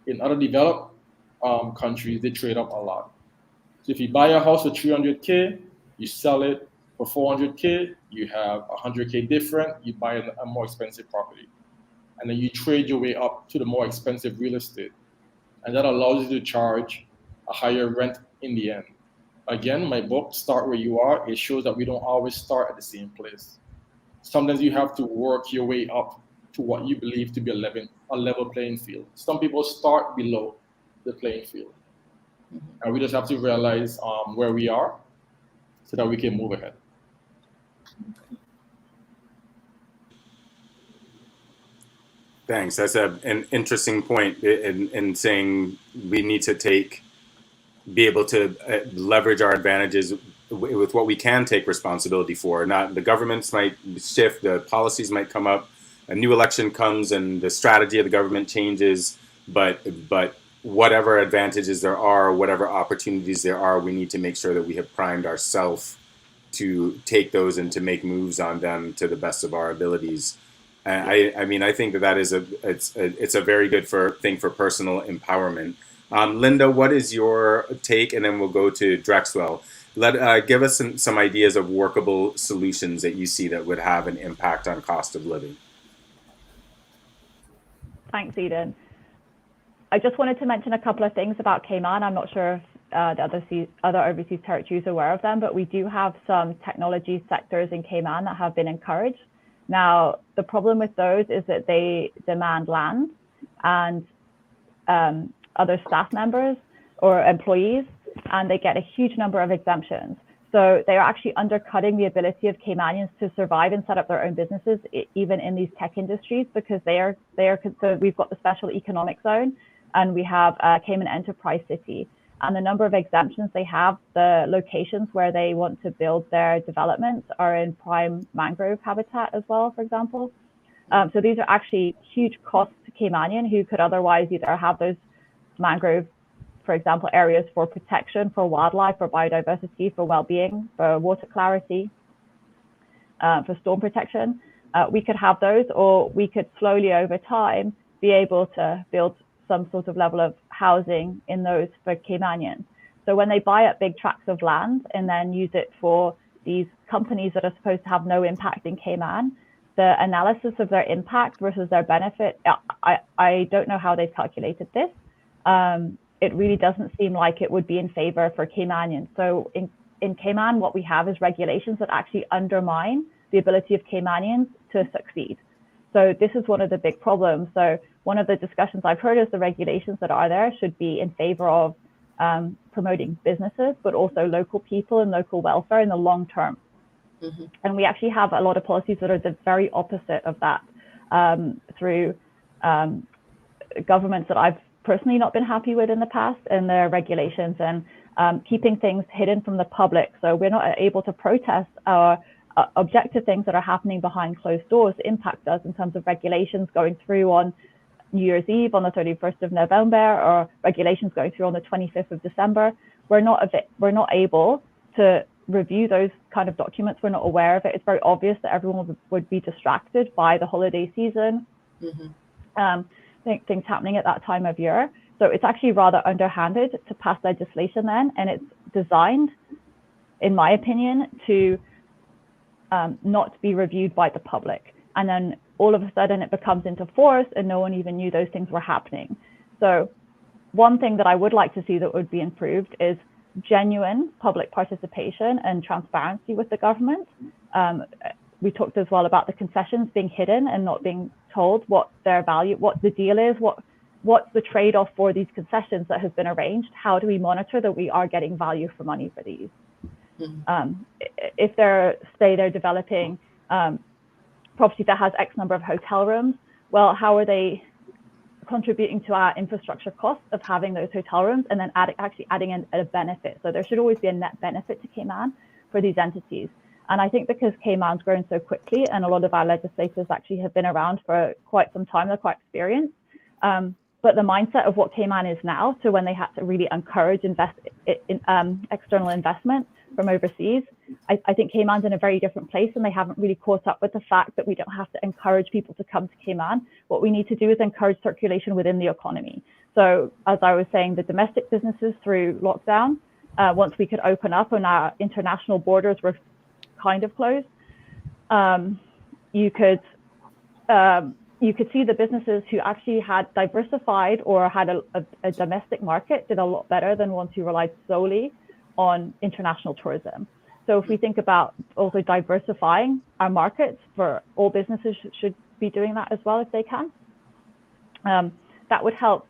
In other developed countries, they trade up a lot. So if you buy a house for 300K, you sell it for 400K, you have 100K different, you buy a more expensive property. And then you trade your way up to the more expensive real estate. And that allows you to charge a higher rent in the end. Again, my book, Start Where You Are, it shows that we don't always start at the same place. Sometimes you have to work your way up to what you believe to be a level playing field. Some people start below the playing field. And we just have to realize where we are so that we can move ahead. Thanks. That's an interesting point in saying we need to be able to leverage our advantages with what we can take responsibility for. Not the governments might shift, the policies might come up, a new election comes, and the strategy of the government changes. But whatever advantages there are, whatever opportunities there are, we need to make sure that we have primed ourselves to take those and to make moves on them to the best of our abilities. I mean, I think that it's a very good thing for personal empowerment. Linda, what is your take? And then we'll go to Drexwell. Give us some ideas of workable solutions that you see that would have an impact on cost of living. Thanks, Eden. I just wanted to mention a couple of things about Cayman. I'm not sure if the other overseas territories are aware of them, but we do have some technology sectors in Cayman that have been encouraged. Now, the problem with those is that they demand land and other staff members or employees, and they get a huge number of exemptions. So they are actually undercutting the ability of Caymanians to survive and set up their own businesses, even in these tech industries, because so we've got the special economic zone, and we have Cayman Enterprise City. and the number of exemptions they have, the locations where they want to build their developments are in prime mangrove habitat as well, for example. So these are actually huge costs to Caymanian who could otherwise either have those mangrove, for example, areas for protection, for wildlife, for biodiversity, for well-being, for water clarity, for storm protection. We could have those, or we could slowly over time be able to build some sort of level of housing in those for Caymanians. So when they buy up big tracts of land and then use it for these companies that are supposed to have no impact in Cayman, the analysis of their impact versus their benefit, I don't know how they've calculated this. It really doesn't seem like it would be in favor for Caymanians. So in Cayman, what we have is regulations that actually undermine the ability of Caymanians to succeed. So this is one of the big problems. So one of the discussions I've heard is the regulations that are there should be in favor of promoting businesses, but also local people and local welfare in the long term. Mm-hmm. And we actually have a lot of policies that are the very opposite of that through governments that I've personally not been happy with in the past, and their regulations and keeping things hidden from the public. So we're not able to protest our objective things that are happening behind closed doors that impact us in terms of regulations going through on New Year's Eve on the 31st of November, or regulations going through on the 25th of December. We're not able to review those kind of documents. We're not aware of it. It's very obvious that everyone would be distracted by the holiday season, things happening at that time of year. So it's actually rather underhanded to pass legislation then, and it's designed, in my opinion, to not be reviewed by the public. And then all of a sudden it becomes into force and no one even knew those things were happening. So one thing that I would like to see that would be improved is genuine public participation and transparency with the government. We talked as well about the concessions being hidden and not being told what their value, what the deal is, what's the trade-off for these concessions that has been arranged. How do we monitor that we are getting value for money for these? If they're developing property that has X number of hotel rooms, well, how are they contributing to our infrastructure costs of having those hotel rooms, and then actually adding in a benefit? So there should always be a net benefit to Cayman for these entities. And I think because Cayman's grown so quickly, and a lot of our legislators actually have been around for quite some time, they're quite experienced. But the mindset of what Cayman is now to when they had to really encourage external investment from overseas, I think Cayman's in a very different place, and they haven't really caught up with the fact that we don't have to encourage people to come to Cayman. What we need to do is encourage circulation within the economy. So as I was saying, the domestic businesses through lockdown, once we could open up and our international borders were kind of closed, you could see the businesses who actually had diversified or had a domestic market did a lot better than ones who relied solely on international tourism. So if we think about also diversifying our markets, for all businesses should be doing that as well if they can. That would help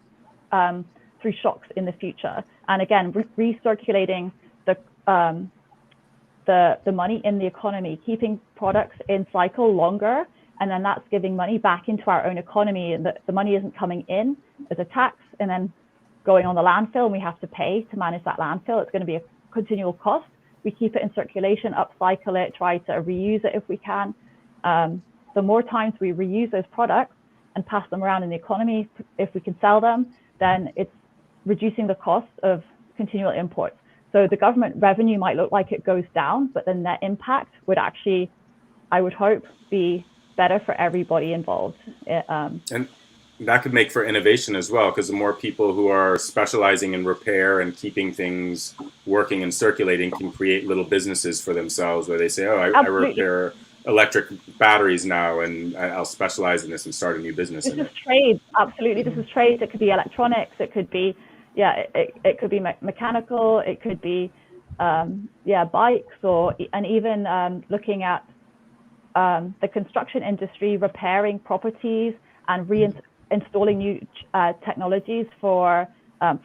through shocks in the future. And again, recirculating the money in the economy, keeping products in cycle longer, and then that's giving money back into our own economy, and the money isn't coming in as a tax and then going on the landfill, and we have to pay to manage that landfill. It's going to be a continual cost. We keep it in circulation, upcycle it, try to reuse it if we can. The more times we reuse those products and pass them around in the economy, if we can sell them, then it's reducing the cost of continual imports. So the government revenue might look like it goes down, but the net impact would actually, I would hope, be better for everybody involved. And that could make for innovation as well, because the more people who are specializing in repair and keeping things working and circulating can create little businesses for themselves where they say, oh, I repair electric batteries now, and I'll specialize in this and start a new business. This is trade. Absolutely. This is trade. It could be electronics. It could be, it could be mechanical. It could be, bikes, and even looking at the construction industry, repairing properties and reinstalling new technologies for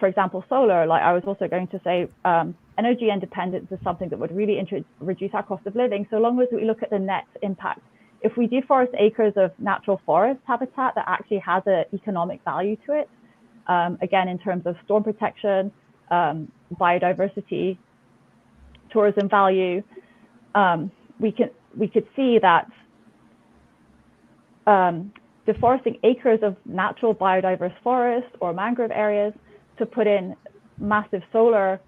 example, solar. Like I was also going to say, energy independence is something that would really reduce our cost of living, so long as we look at the net impact. If we deforest acres of natural forest habitat that actually has an economic value to it, again, in terms of storm protection, biodiversity, tourism value, we could see that deforesting acres of natural biodiverse forest or mangrove areas to put in massive solar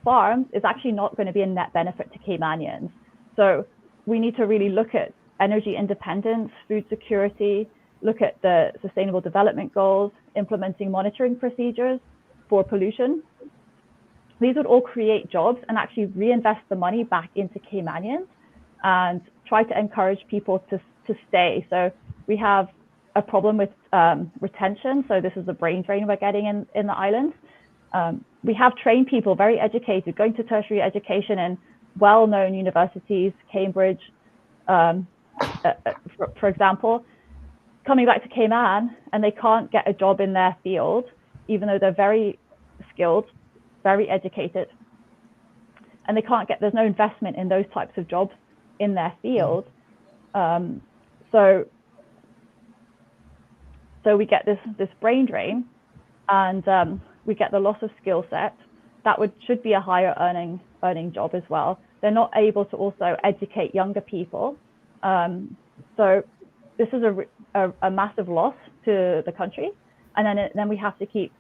farms is actually not going to be a net benefit to Caymanians. So we need to really look at energy independence, food security, look at the Sustainable Development Goals, implementing monitoring procedures for pollution. These would all create jobs and actually reinvest the money back into Caymanians and try to encourage people to stay. So we have a problem with retention. So this is the brain drain we're getting in the islands. We have trained people, very educated, going to tertiary education in well-known universities, Cambridge, for example, coming back to Cayman, and they can't get a job in their field, even though they're very skilled, very educated, and they can't get, there's no investment in those types of jobs in their field. So we get this brain drain, and we get the loss of skill set. That should be a higher earning job as well. They're not able to also educate younger people. So this is a massive loss to the country. And then we have to keep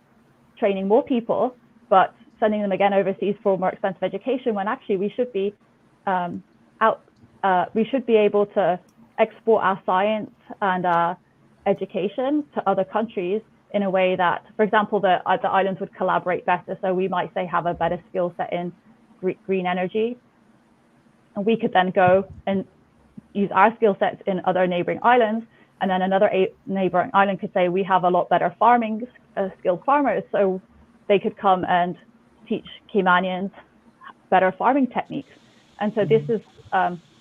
training more people, but sending them again overseas for more expensive education, when actually we should be we should be able to export our science and our education to other countries in a way that, for example, the islands would collaborate better. So we might say have a better skill set in green energy, and we could then go and use our skill sets in other neighboring islands, and then another neighboring island could say we have a lot better farming skilled farmers, so they could come and teach Caymanians better farming techniques. And so this is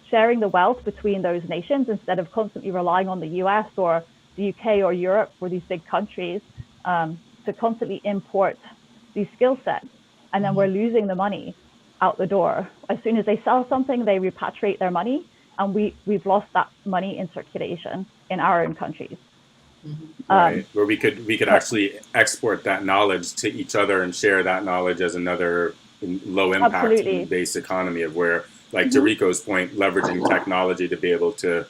sharing the wealth between those nations instead of constantly relying on the US or the UK or Europe or these big countries to constantly import these skill sets. And then we're losing the money out the door. As soon as they sell something, they repatriate their money, and we've lost that money in circulation in our own countries. Right, where we could actually export that knowledge to each other and share that knowledge as another low impact based economy, of where, like to Rico's point, leveraging technology to be able to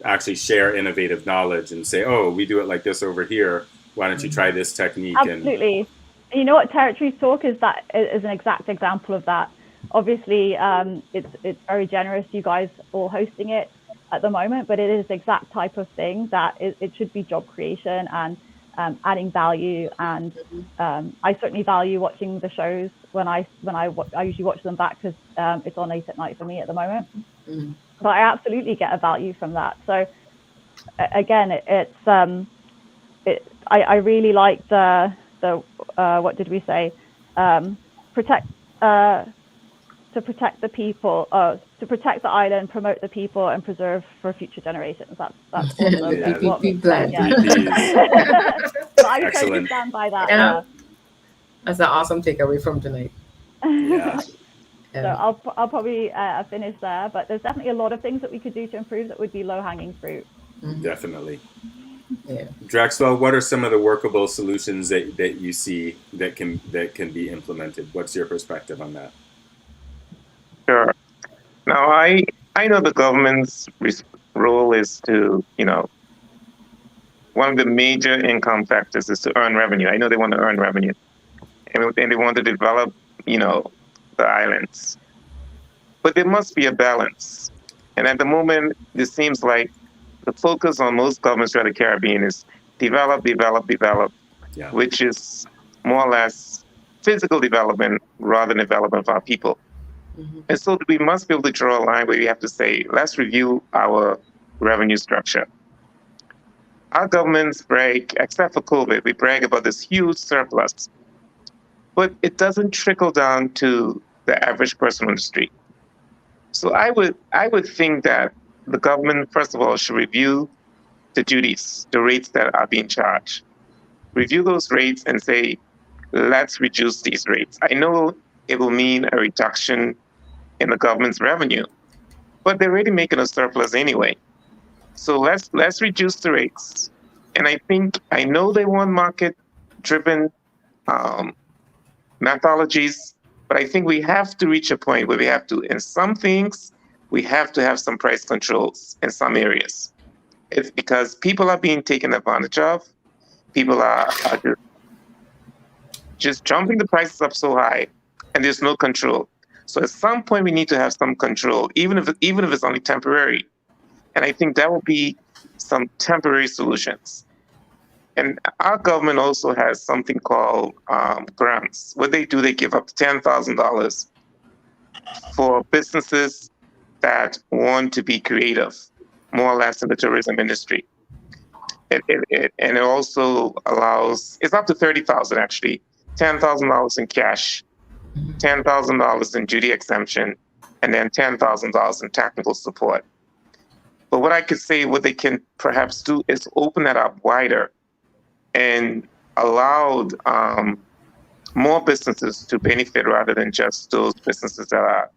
actually share innovative knowledge and say, oh, we do it like this over here, why don't you try this technique? Absolutely. And you know what Territories Talk is an exact example of that. Obviously, it's very generous, you guys all hosting it at the moment, but it is the exact type of thing that it should be job creation and adding value. And I certainly value watching the shows when I usually watch them back because it's on late at night for me at the moment. But I absolutely get a value from that. So again, I really like the what did we say? To protect the people, to protect the island, promote the people, and preserve for future generations. That's awesome. I totally stand by that. Yeah. That's an awesome takeaway from tonight. Yeah. So I'll probably finish there, but there's definitely a lot of things that we could do to improve that would be low-hanging fruit. Definitely. Yeah. Drexel, what are some of the workable solutions that you see that can be implemented? What's your perspective on that? Sure. Now, I know the government's role is to, one of the major income factors is to earn revenue. I know they want to earn revenue, and they want to develop, the islands. But there must be a balance. And at the moment, it seems like the focus on most governments throughout the Caribbean is develop, which is more or less physical development rather than development of our people. And so we must be able to draw a line where we have to say, let's review our revenue structure. Our governments brag, except for COVID, we brag about this huge surplus, but it doesn't trickle down to the average person on the street. So I would think that the government, first of all, should review the duties, the rates that are being charged. Review those rates and say, let's reduce these rates. I know it will mean a reduction in the government's revenue, but they're already making a surplus anyway. So let's reduce the rates. And I know they want market-driven methodologies, But I think we have to reach a point where we have to, in some things, we have to have some price controls in some areas. It's because people are being taken advantage of. People are just jumping the prices up so high, and there's no control. So at some point, we need to have some control, even if it's only temporary. And I think that will be some temporary solutions. And our government also has something called grants. What they do, they give up to $10,000 for businesses that want to be creative, more or less in the tourism industry. And it also allows, it's up to 30,000 actually, $10,000 in cash, $10,000 in duty exemption, and then $10,000 in technical support. But what I could say, what they can perhaps do is open that up wider and allowed more businesses to benefit rather than just those businesses that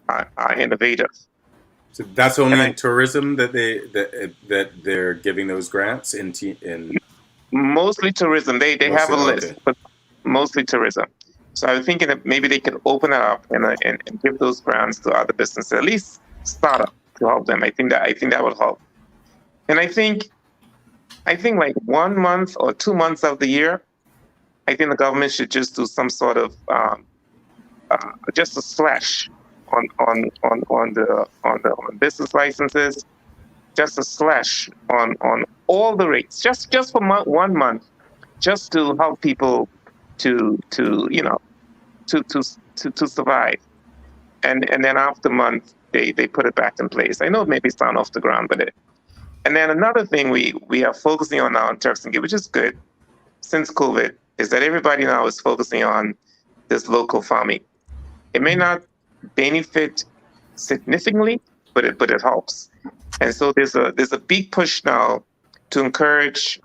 are innovative. So that's only And in tourism that they're giving those grants in mostly tourism. They have a list, okay. but mostly tourism. So I was thinking that maybe they could open it up and give those grants to other businesses, at least startup, to help them. I think that would help. And I think like 1 month or 2 months of the year, I think the government should just do some sort of just a slash on business licenses, just a slash on all the rates, just for 1 month, just to help people to survive, and then after a month they put it back in place. I know it may be sound off the ground, but it. And then another thing we are focusing on now in Turks and Caicos, which is good since COVID, is that everybody now is focusing on this local farming. It may not benefit significantly, but it helps. And so there's a big push now to encourage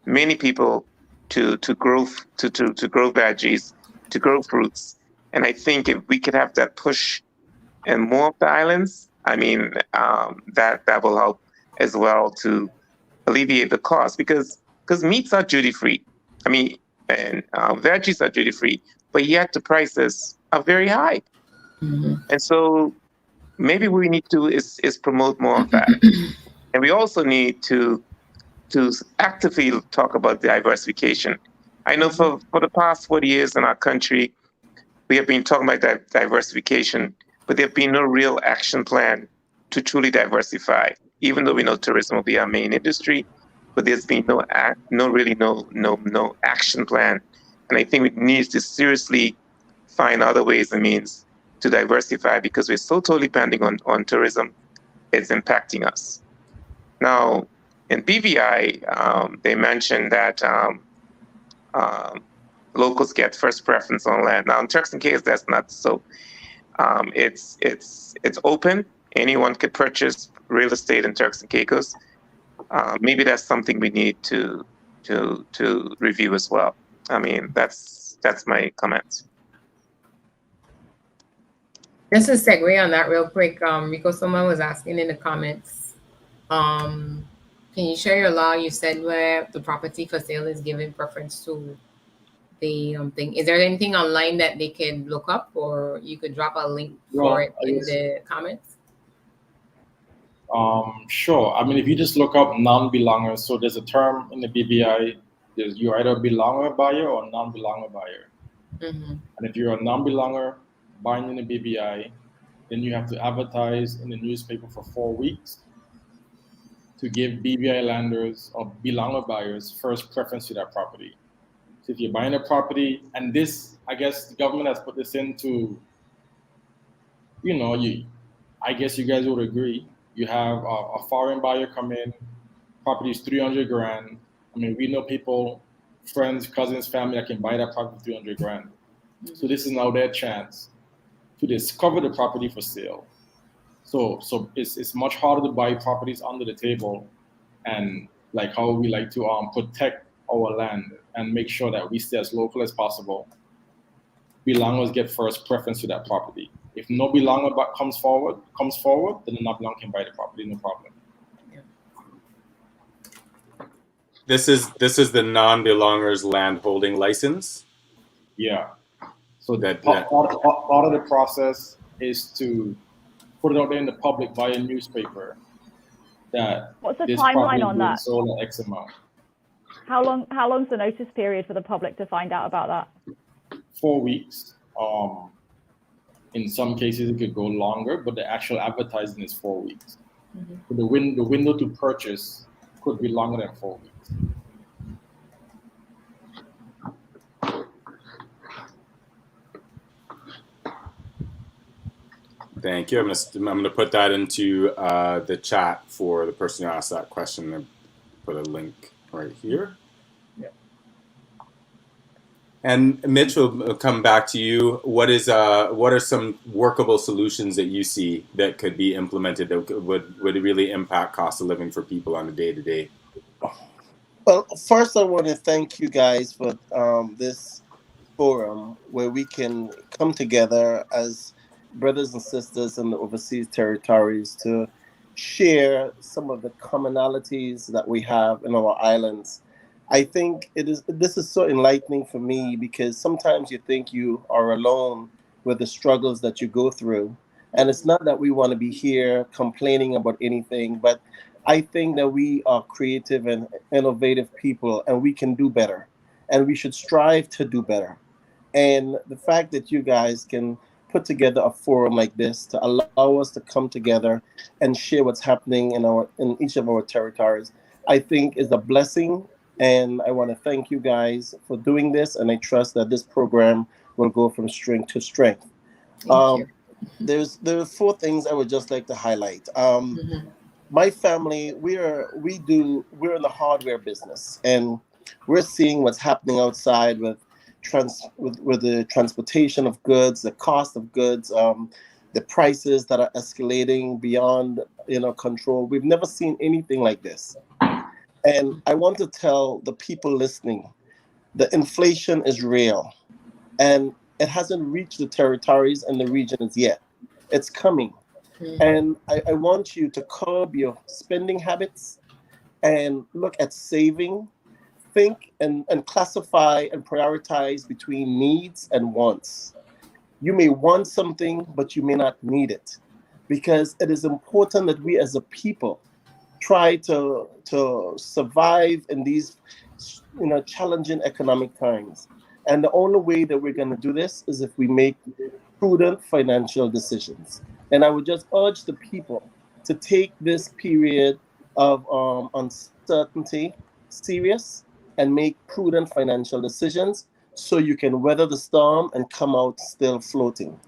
many people to grow veggies, to grow fruits. And I think if we could have that push in more of the islands, I mean, that will help as well to alleviate the cost, because meats are duty free. I mean, and veggies are duty free, but yet the prices are very high. And so maybe what we need to do is promote more of that. And we also need to actively talk about diversification. I know for the past 40 years in our country, we have been talking about diversification, but there have been no real action plan to truly diversify. Even though we know tourism will be our main industry, but there's been no action plan. And I think we need to seriously find other ways and means to diversify, because we're so totally depending on tourism. It's impacting us. Now, in BVI, they mentioned that locals get first preference on land. Now, in Turks and Caicos, that's not so. It's open. Anyone could purchase real estate in Turks and Caicos. Maybe that's something we need to review as well. I mean, that's my comments. Just to segue on that real quick, because someone was asking in the comments, can you share your law? You said where the property for sale is given preference to the thing. Is there anything online that they can look up, or you could drop a link for it in the comments? Sure. I mean, if you just look up non-belongers, so there's a term in the BBI, you're either a belonger buyer or non-belonger buyer. And if you're a non-belonger buying in the BBI, then you have to advertise in the newspaper for 4 weeks to give BBI landers or belonger buyers first preference to that property. So if you're buying a property, and this, I guess the government has put this into, I guess you guys would agree. You have a foreign buyer come in, property is 300 grand. I mean, we know people, friends, cousins, family that can buy that property for 300 grand. So this is now their chance to discover the property for sale. So it's much harder to buy properties under the table, and like how we like to protect our land and make sure that we stay as local as possible. Belongers get first preference to that property. If no belonger comes forward, then the non-belonger can buy the property, no problem. This is the non-belongers land holding license. Yeah. So That part of the process is to put it out there in the public via a newspaper that What's the this timeline property is on being that? sold at X amount. How long's the notice period for the public to find out about that? 4 weeks. In some cases, it could go longer, but the actual advertising is 4 weeks. So the window to purchase could be longer than 4 weeks. Thank you. I'm gonna put that into the chat for the person who asked that question. And put a link right here. Yeah. And Mitch, will come back to you. What are some workable solutions that you see that could be implemented that would really impact cost of living for people on a day-to-day? Well, first I want to thank you guys for this forum where we can come together as brothers and sisters in the overseas territories to share some of the commonalities that we have in our islands. I think this is so enlightening for me because sometimes you think you are alone with the struggles that you go through. And it's not that we want to be here complaining about anything, but I think that we are creative and innovative people and we can do better. And we should strive to do better. And the fact that you guys can put together a forum like this to allow us to come together and share what's happening in each of our territories, I think is a blessing. And I want to thank you guys for doing this. And I trust that this program will go from strength to strength. Thank you. There are four things I would just like to highlight. My family, we're in the hardware business, and we're seeing what's happening outside with the transportation of goods, the cost of goods, the prices that are escalating beyond control. We've never seen anything like this. And I want to tell the people listening, the inflation is real, and it hasn't reached the territories and the regions yet. It's coming. And I want you to curb your spending habits and look at saving, think and classify and prioritize between needs and wants. You may want something, but you may not need it, because it is important that we as a people try to survive in these challenging economic times. And the only way that we're going to do this is if we make prudent financial decisions. And I would just urge the people to take this period of uncertainty serious and make prudent financial decisions so you can weather the storm and come out still floating.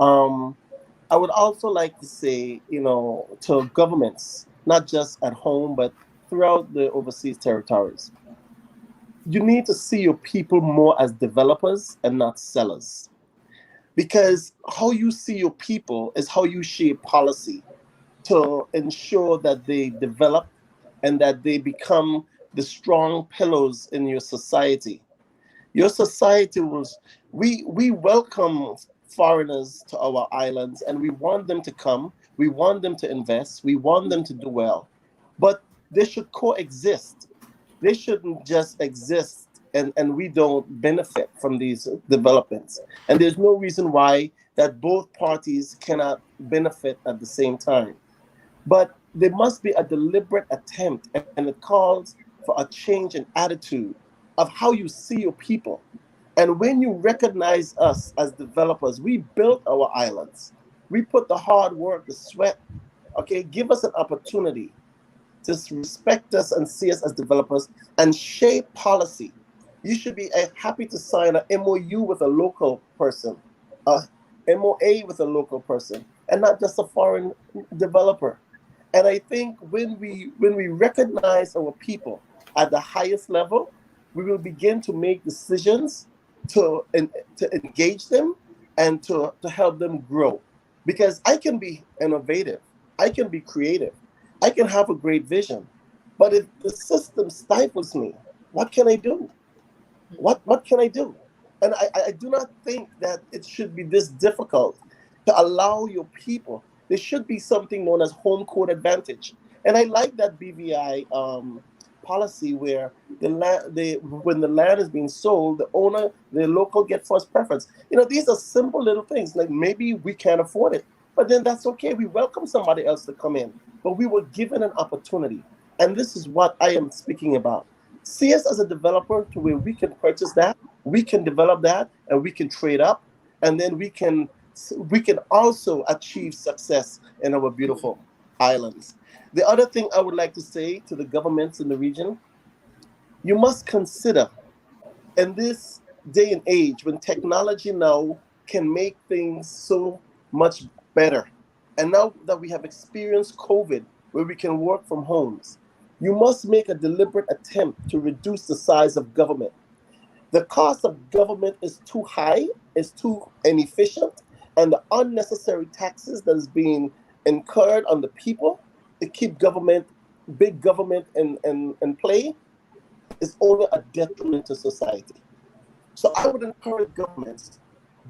I would also like to say, to governments, not just at home, but throughout the overseas territories, you need to see your people more as developers and not sellers. Because how you see your people is how you shape policy to ensure that they develop and that they become the strong pillars in your society. Your society we welcome foreigners to our islands and we want them to come, we want them to invest, we want them to do well. But they should coexist. They shouldn't just exist and we don't benefit from these developments. And there's no reason why that both parties cannot benefit at the same time. But there must be a deliberate attempt, and it calls for a change in attitude of how you see your people. And when you recognize us as developers, we built our islands. We put the hard work, the sweat. Okay, give us an opportunity to respect us and see us as developers and shape policy. You should be happy to sign an MOU with a local person, a MOA with a local person, and not just a foreign developer. And I think when we recognize our people at the highest level, we will begin to make decisions to engage them and to help them grow. Because I can be innovative, I can be creative, I can have a great vision, but if the system stifles me, what can I do? What can I do? And I do not think that it should be this difficult to allow your people. There should be something known as home court advantage. And I like that BVI policy where when the land is being sold, the owner, the local get first preference. These are simple little things. Like maybe we can't afford it, but then that's okay. We welcome somebody else to come in, but we were given an opportunity, and this is what I am speaking about. See us as a developer to where we can purchase that, we can develop that, and we can trade up, and then we can also achieve success in our beautiful islands. The other thing I would like to say to the governments in the region, you must consider in this day and age when technology now can make things so much better. And now that we have experienced COVID, where we can work from homes, you must make a deliberate attempt to reduce the size of government. The cost of government is too high, is too inefficient, and the unnecessary taxes that is being incurred on the people to keep big government in play is only a detriment to society. So I would encourage governments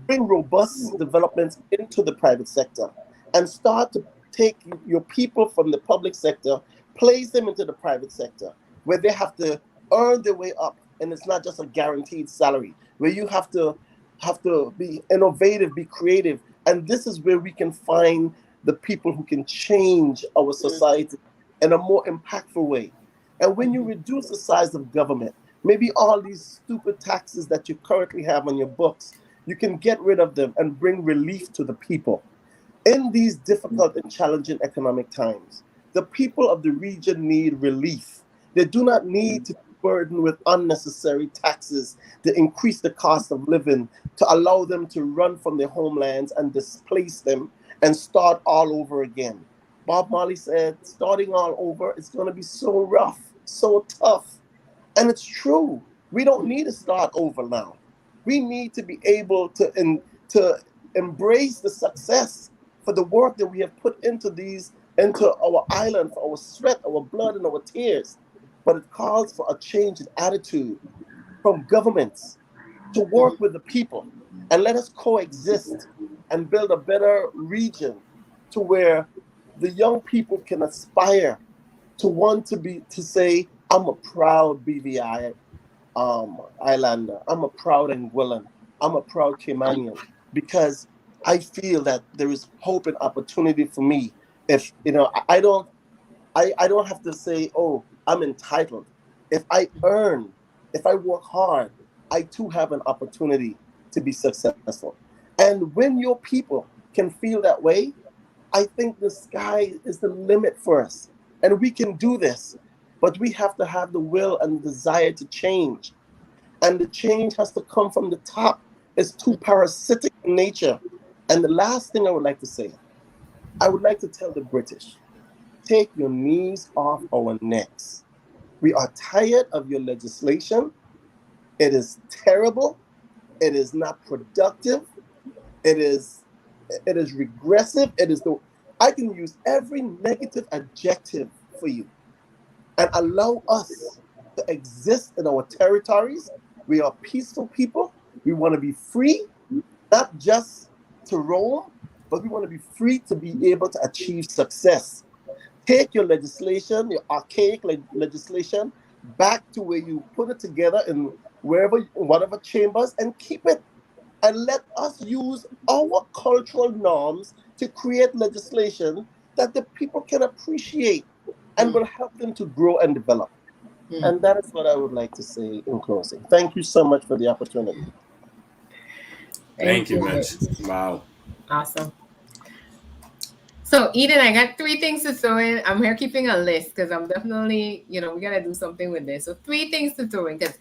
bring robust developments into the private sector and start to take your people from the public sector, place them into the private sector where they have to earn their way up, and it's not just a guaranteed salary where you have to be innovative, be creative, and this is where we can find the people who can change our society in a more impactful way. And when you reduce the size of government, maybe all these stupid taxes that you currently have on your books, you can get rid of them and bring relief to the people. In these difficult and challenging economic times, the people of the region need relief. They do not need to be burdened with unnecessary taxes to increase the cost of living, to allow them to run from their homelands and displace them and start all over again. Bob Marley said, starting all over is going to be so rough, so tough. And it's true. We don't need to start over now. We need to be able to embrace the success for the work that we have put into our island, for our sweat, our blood, and our tears. But it calls for a change in attitude from governments to work with the people and let us coexist and build a better region to where the young people can aspire to want to say, I'm a proud BVI Islander. I'm a proud Anguillan. I'm a proud Caymanian because I feel that there is hope and opportunity for me. If I don't have to say, oh, I'm entitled. If I earn, if I work hard, I too have an opportunity to be successful. And when your people can feel that way, I think the sky is the limit for us. And we can do this, but we have to have the will and the desire to change. And the change has to come from the top. It's too parasitic in nature. And the last thing I would like to say, I would like to tell the British, take your knees off our necks. We are tired of your legislation. It is terrible. It is not productive. It is regressive. I can use every negative adjective for you and allow us to exist in our territories. We are peaceful people. We want to be free, not just to roam, but we want to be free to be able to achieve success. Take your legislation, your archaic legislation, back to where you put it together in whatever chambers, and keep it. And let us use our cultural norms to create legislation that the people can appreciate and will help them to grow and develop. And that is what I would like to say in closing. Thank you so much for the opportunity. Thank you, Mitch. Wow. Awesome. So, Eden, I got three things to throw in. I'm here keeping a list because I'm definitely, we got to do something with this. So, three things to throw in because,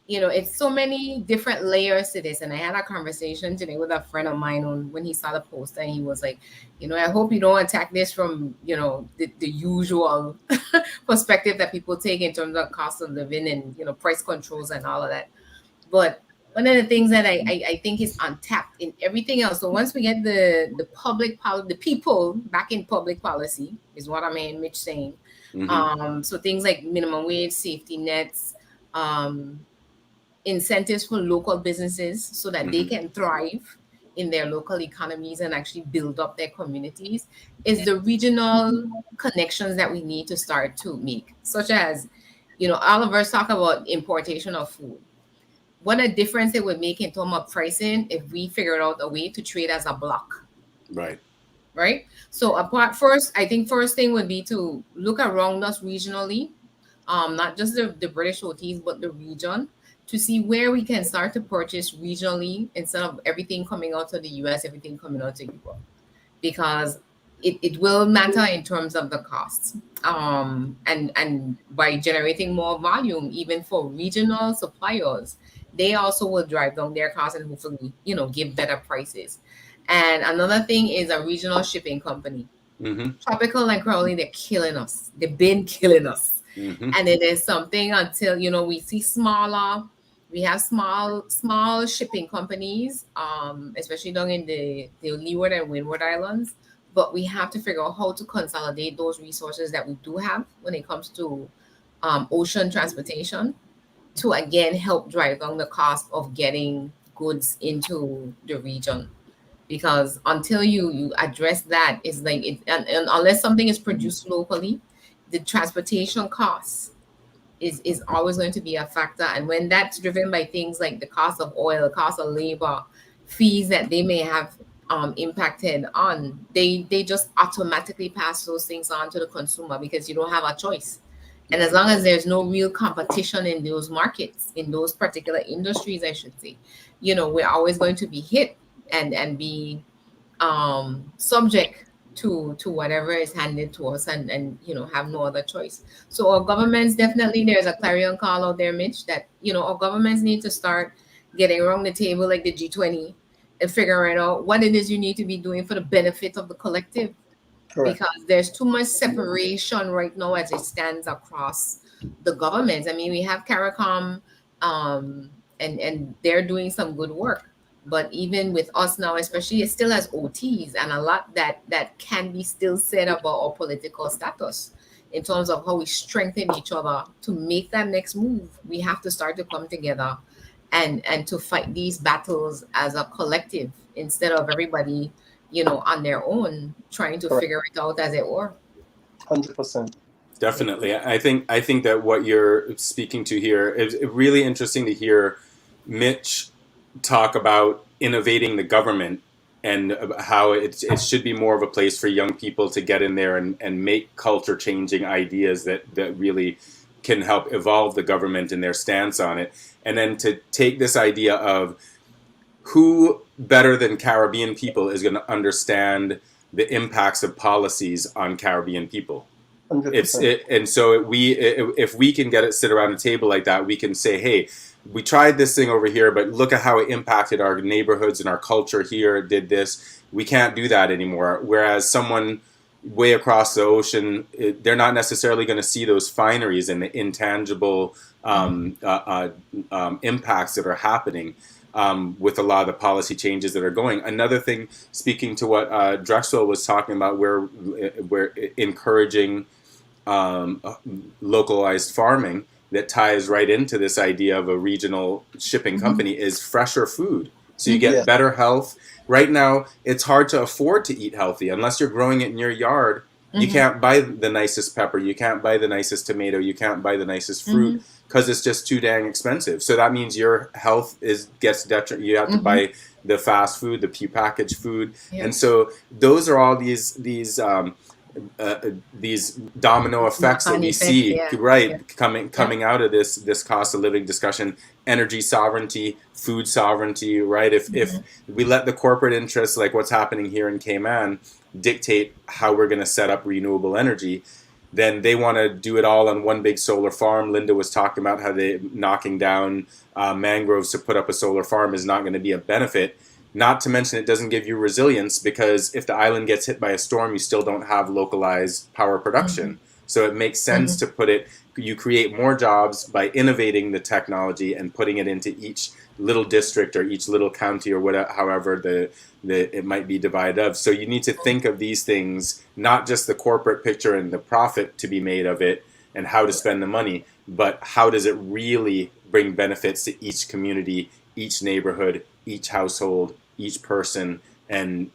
it's so many different layers to this. And I had a conversation today with a friend of mine when he saw the post and he was like, I hope you don't attack this from, the usual perspective that people take in terms of cost of living and, price controls and all of that. But one of the things that I think is untapped in everything else. So once we get the public policy, the people back in public policy is what I'm hearing Mitch saying. So things like minimum wage, safety nets, incentives for local businesses so that they can thrive in their local economies and actually build up their communities is the regional connections that we need to start to make, such as all of us talk about importation of food. What a difference it would make in terms of pricing if we figured out a way to trade as a block. Right. Right. So I think first thing would be to look around us regionally, not just the British OTs, but the region, to see where we can start to purchase regionally instead of everything coming out of the US, everything coming out of Europe, because it will matter in terms of the costs. And by generating more volume, even for regional suppliers, they also will drive down their costs and hopefully, give better prices. And another thing is a regional shipping company. Mm-hmm. Tropical and Crowley, they're killing us. They've been killing us. Mm-hmm. And it is something until, we see we have small shipping companies, especially down in the Leeward and Windward Islands. But we have to figure out how to consolidate those resources that we do have when it comes to ocean transportation to again help drive down the cost of getting goods into the region. Because until you address that, it's like and unless something is produced locally, the transportation costs is always going to be a factor. And when that's driven by things like the cost of oil, cost of labor, fees that they may have impacted on, they just automatically pass those things on to the consumer because you don't have a choice. And as long as there's no real competition in those markets, in those particular industries, I should say, we're always going to be hit and be subject to whatever is handed to us and have no other choice. So our governments, definitely there's a clarion call out there, Mitch, that our governments need to start getting around the table like the G20 and figuring out what it is you need to be doing for the benefit of the collective. Correct. Because there's too much separation right now as it stands across the governments. I mean, we have CARICOM, and they're doing some good work. But even with us now, especially, it still has OTs and a lot that can be still said about our political status in terms of how we strengthen each other to make that next move. We have to start to come together and to fight these battles as a collective instead of everybody, on their own trying to Correct. figure it out as it were. 100%. Definitely. I think that what you're speaking to here is really interesting to hear Mitch talk about innovating the government and how it should be more of a place for young people to get in there and make culture changing ideas that really can help evolve the government and their stance on it. And then to take this idea of who better than Caribbean people is going to understand the impacts of policies on Caribbean people. 100%. And so if we can get it sit around a table like that, we can say, hey, we tried this thing over here, but look at how it impacted our neighborhoods and our culture here. It did this. We can't do that anymore. Whereas someone way across the ocean, they're not necessarily going to see those fineries and the intangible impacts that are happening with a lot of the policy changes that are going. Another thing, speaking to what Drexel was talking about, where we're encouraging localized farming, that ties right into this idea of a regional shipping company, is fresher food. So you get better health. Right now, it's hard to afford to eat healthy unless you're growing it in your yard. You can't buy the nicest pepper. You can't buy the nicest tomato. You can't buy the nicest fruit because it's just too dang expensive. So that means your health gets detriment. You have to buy the fast food, the prepackaged food, and so those are all these domino effects that we see coming out of this cost of living discussion. Energy sovereignty, food sovereignty, right? If we let the corporate interests, like what's happening here in Cayman, dictate how we're going to set up renewable energy, then they want to do it all on one big solar farm. Linda was talking about how they knocking down mangroves to put up a solar farm is not going to be a benefit. Not to mention it doesn't give you resilience, because if the island gets hit by a storm, you still don't have localized power production. So it makes sense to put it, you create more jobs by innovating the technology and putting it into each little district or each little county or whatever, however it might be divided of. So you need to think of these things, not just the corporate picture and the profit to be made of it and how to spend the money, but how does it really bring benefits to each community, each neighborhood, each household, each person, and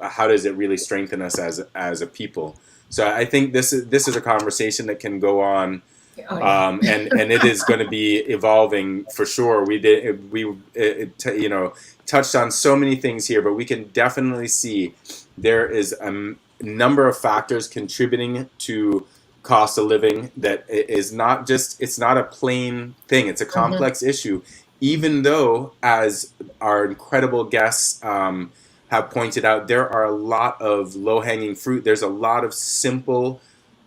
how does it really strengthen us as a people. So I think this is a conversation that can go on Oh, yeah. And it is going to be evolving for sure. Touched on so many things here, but we can definitely see there is a number of factors contributing to cost of living that is not just, it's not a plain thing. It's a complex issue, even though, as our incredible guests have pointed out, there are a lot of low-hanging fruit. There's a lot of simple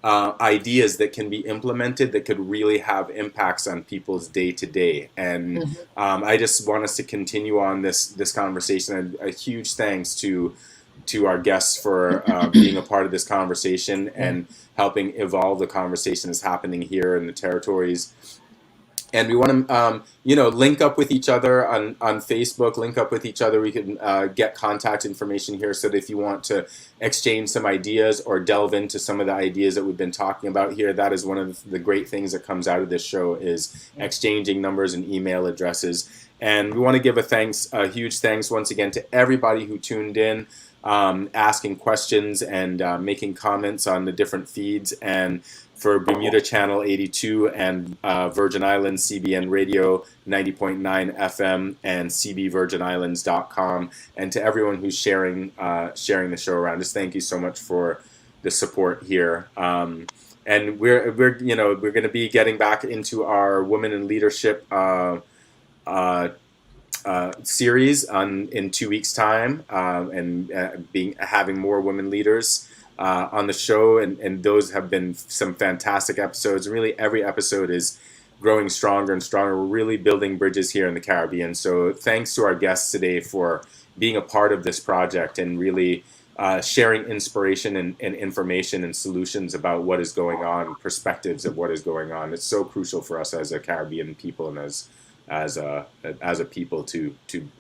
ideas that can be implemented that could really have impacts on people's day to day. And I just want us to continue on this conversation. And a huge thanks to our guests for being a part of this conversation and helping evolve the conversation that's happening here in the territories. And we want to, link up with each other on Facebook, link up with each other. We can get contact information here so that if you want to exchange some ideas or delve into some of the ideas that we've been talking about here, that is one of the great things that comes out of this show is exchanging numbers and email addresses. And we want to give a huge thanks once again to everybody who tuned in, asking questions and making comments on the different feeds. And for Bermuda Channel 82 and Virgin Islands CBN Radio 90.9 FM and cbvirginislands.com, and to everyone who's sharing the show around. Just thank you so much for the support here. And we're going to be getting back into our Women in Leadership series in 2 weeks' time, and having more women leaders on the show, and those have been some fantastic episodes. Really, every episode is growing stronger and stronger. We're really building bridges here in the Caribbean. So thanks to our guests today for being a part of this project and really sharing inspiration and information and solutions about what is going on, perspectives of what is going on. It's so crucial for us as a Caribbean people and as a people to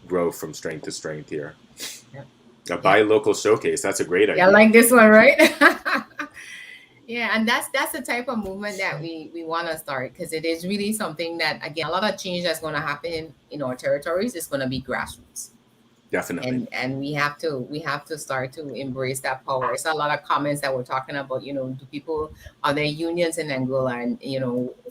grow from strength to strength here. A buy local showcase. That's a great idea. Yeah, I like this one, right? Yeah, and that's the type of movement that we want to start, because it is really something that, again, a lot of change that's going to happen in our territories is going to be grassroots. Definitely. And we have to start to embrace that power. It's a lot of comments that we're talking about, are there unions in Angola, and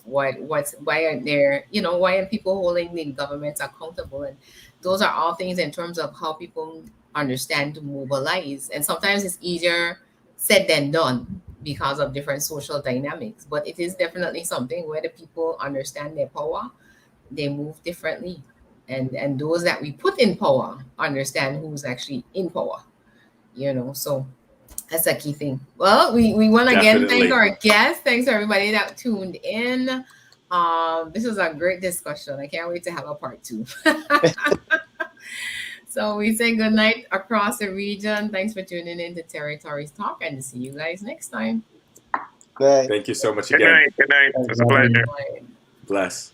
why are people holding the governments accountable? And those are all things in terms of how people understand to mobilize. And sometimes it's easier said than done because of different social dynamics, but it is definitely something where the people understand their power, they move differently. And those that we put in power understand who's actually in power, so that's a key thing. Well, we want to again thank our guests. Thanks to everybody that tuned in. This was a great discussion. I can't wait to have a part 2. So we say good night across the region. Thanks for tuning in to Territories Talk, and see you guys next time. Good night. Thank you so much again. Good night. It was a pleasure. Bless.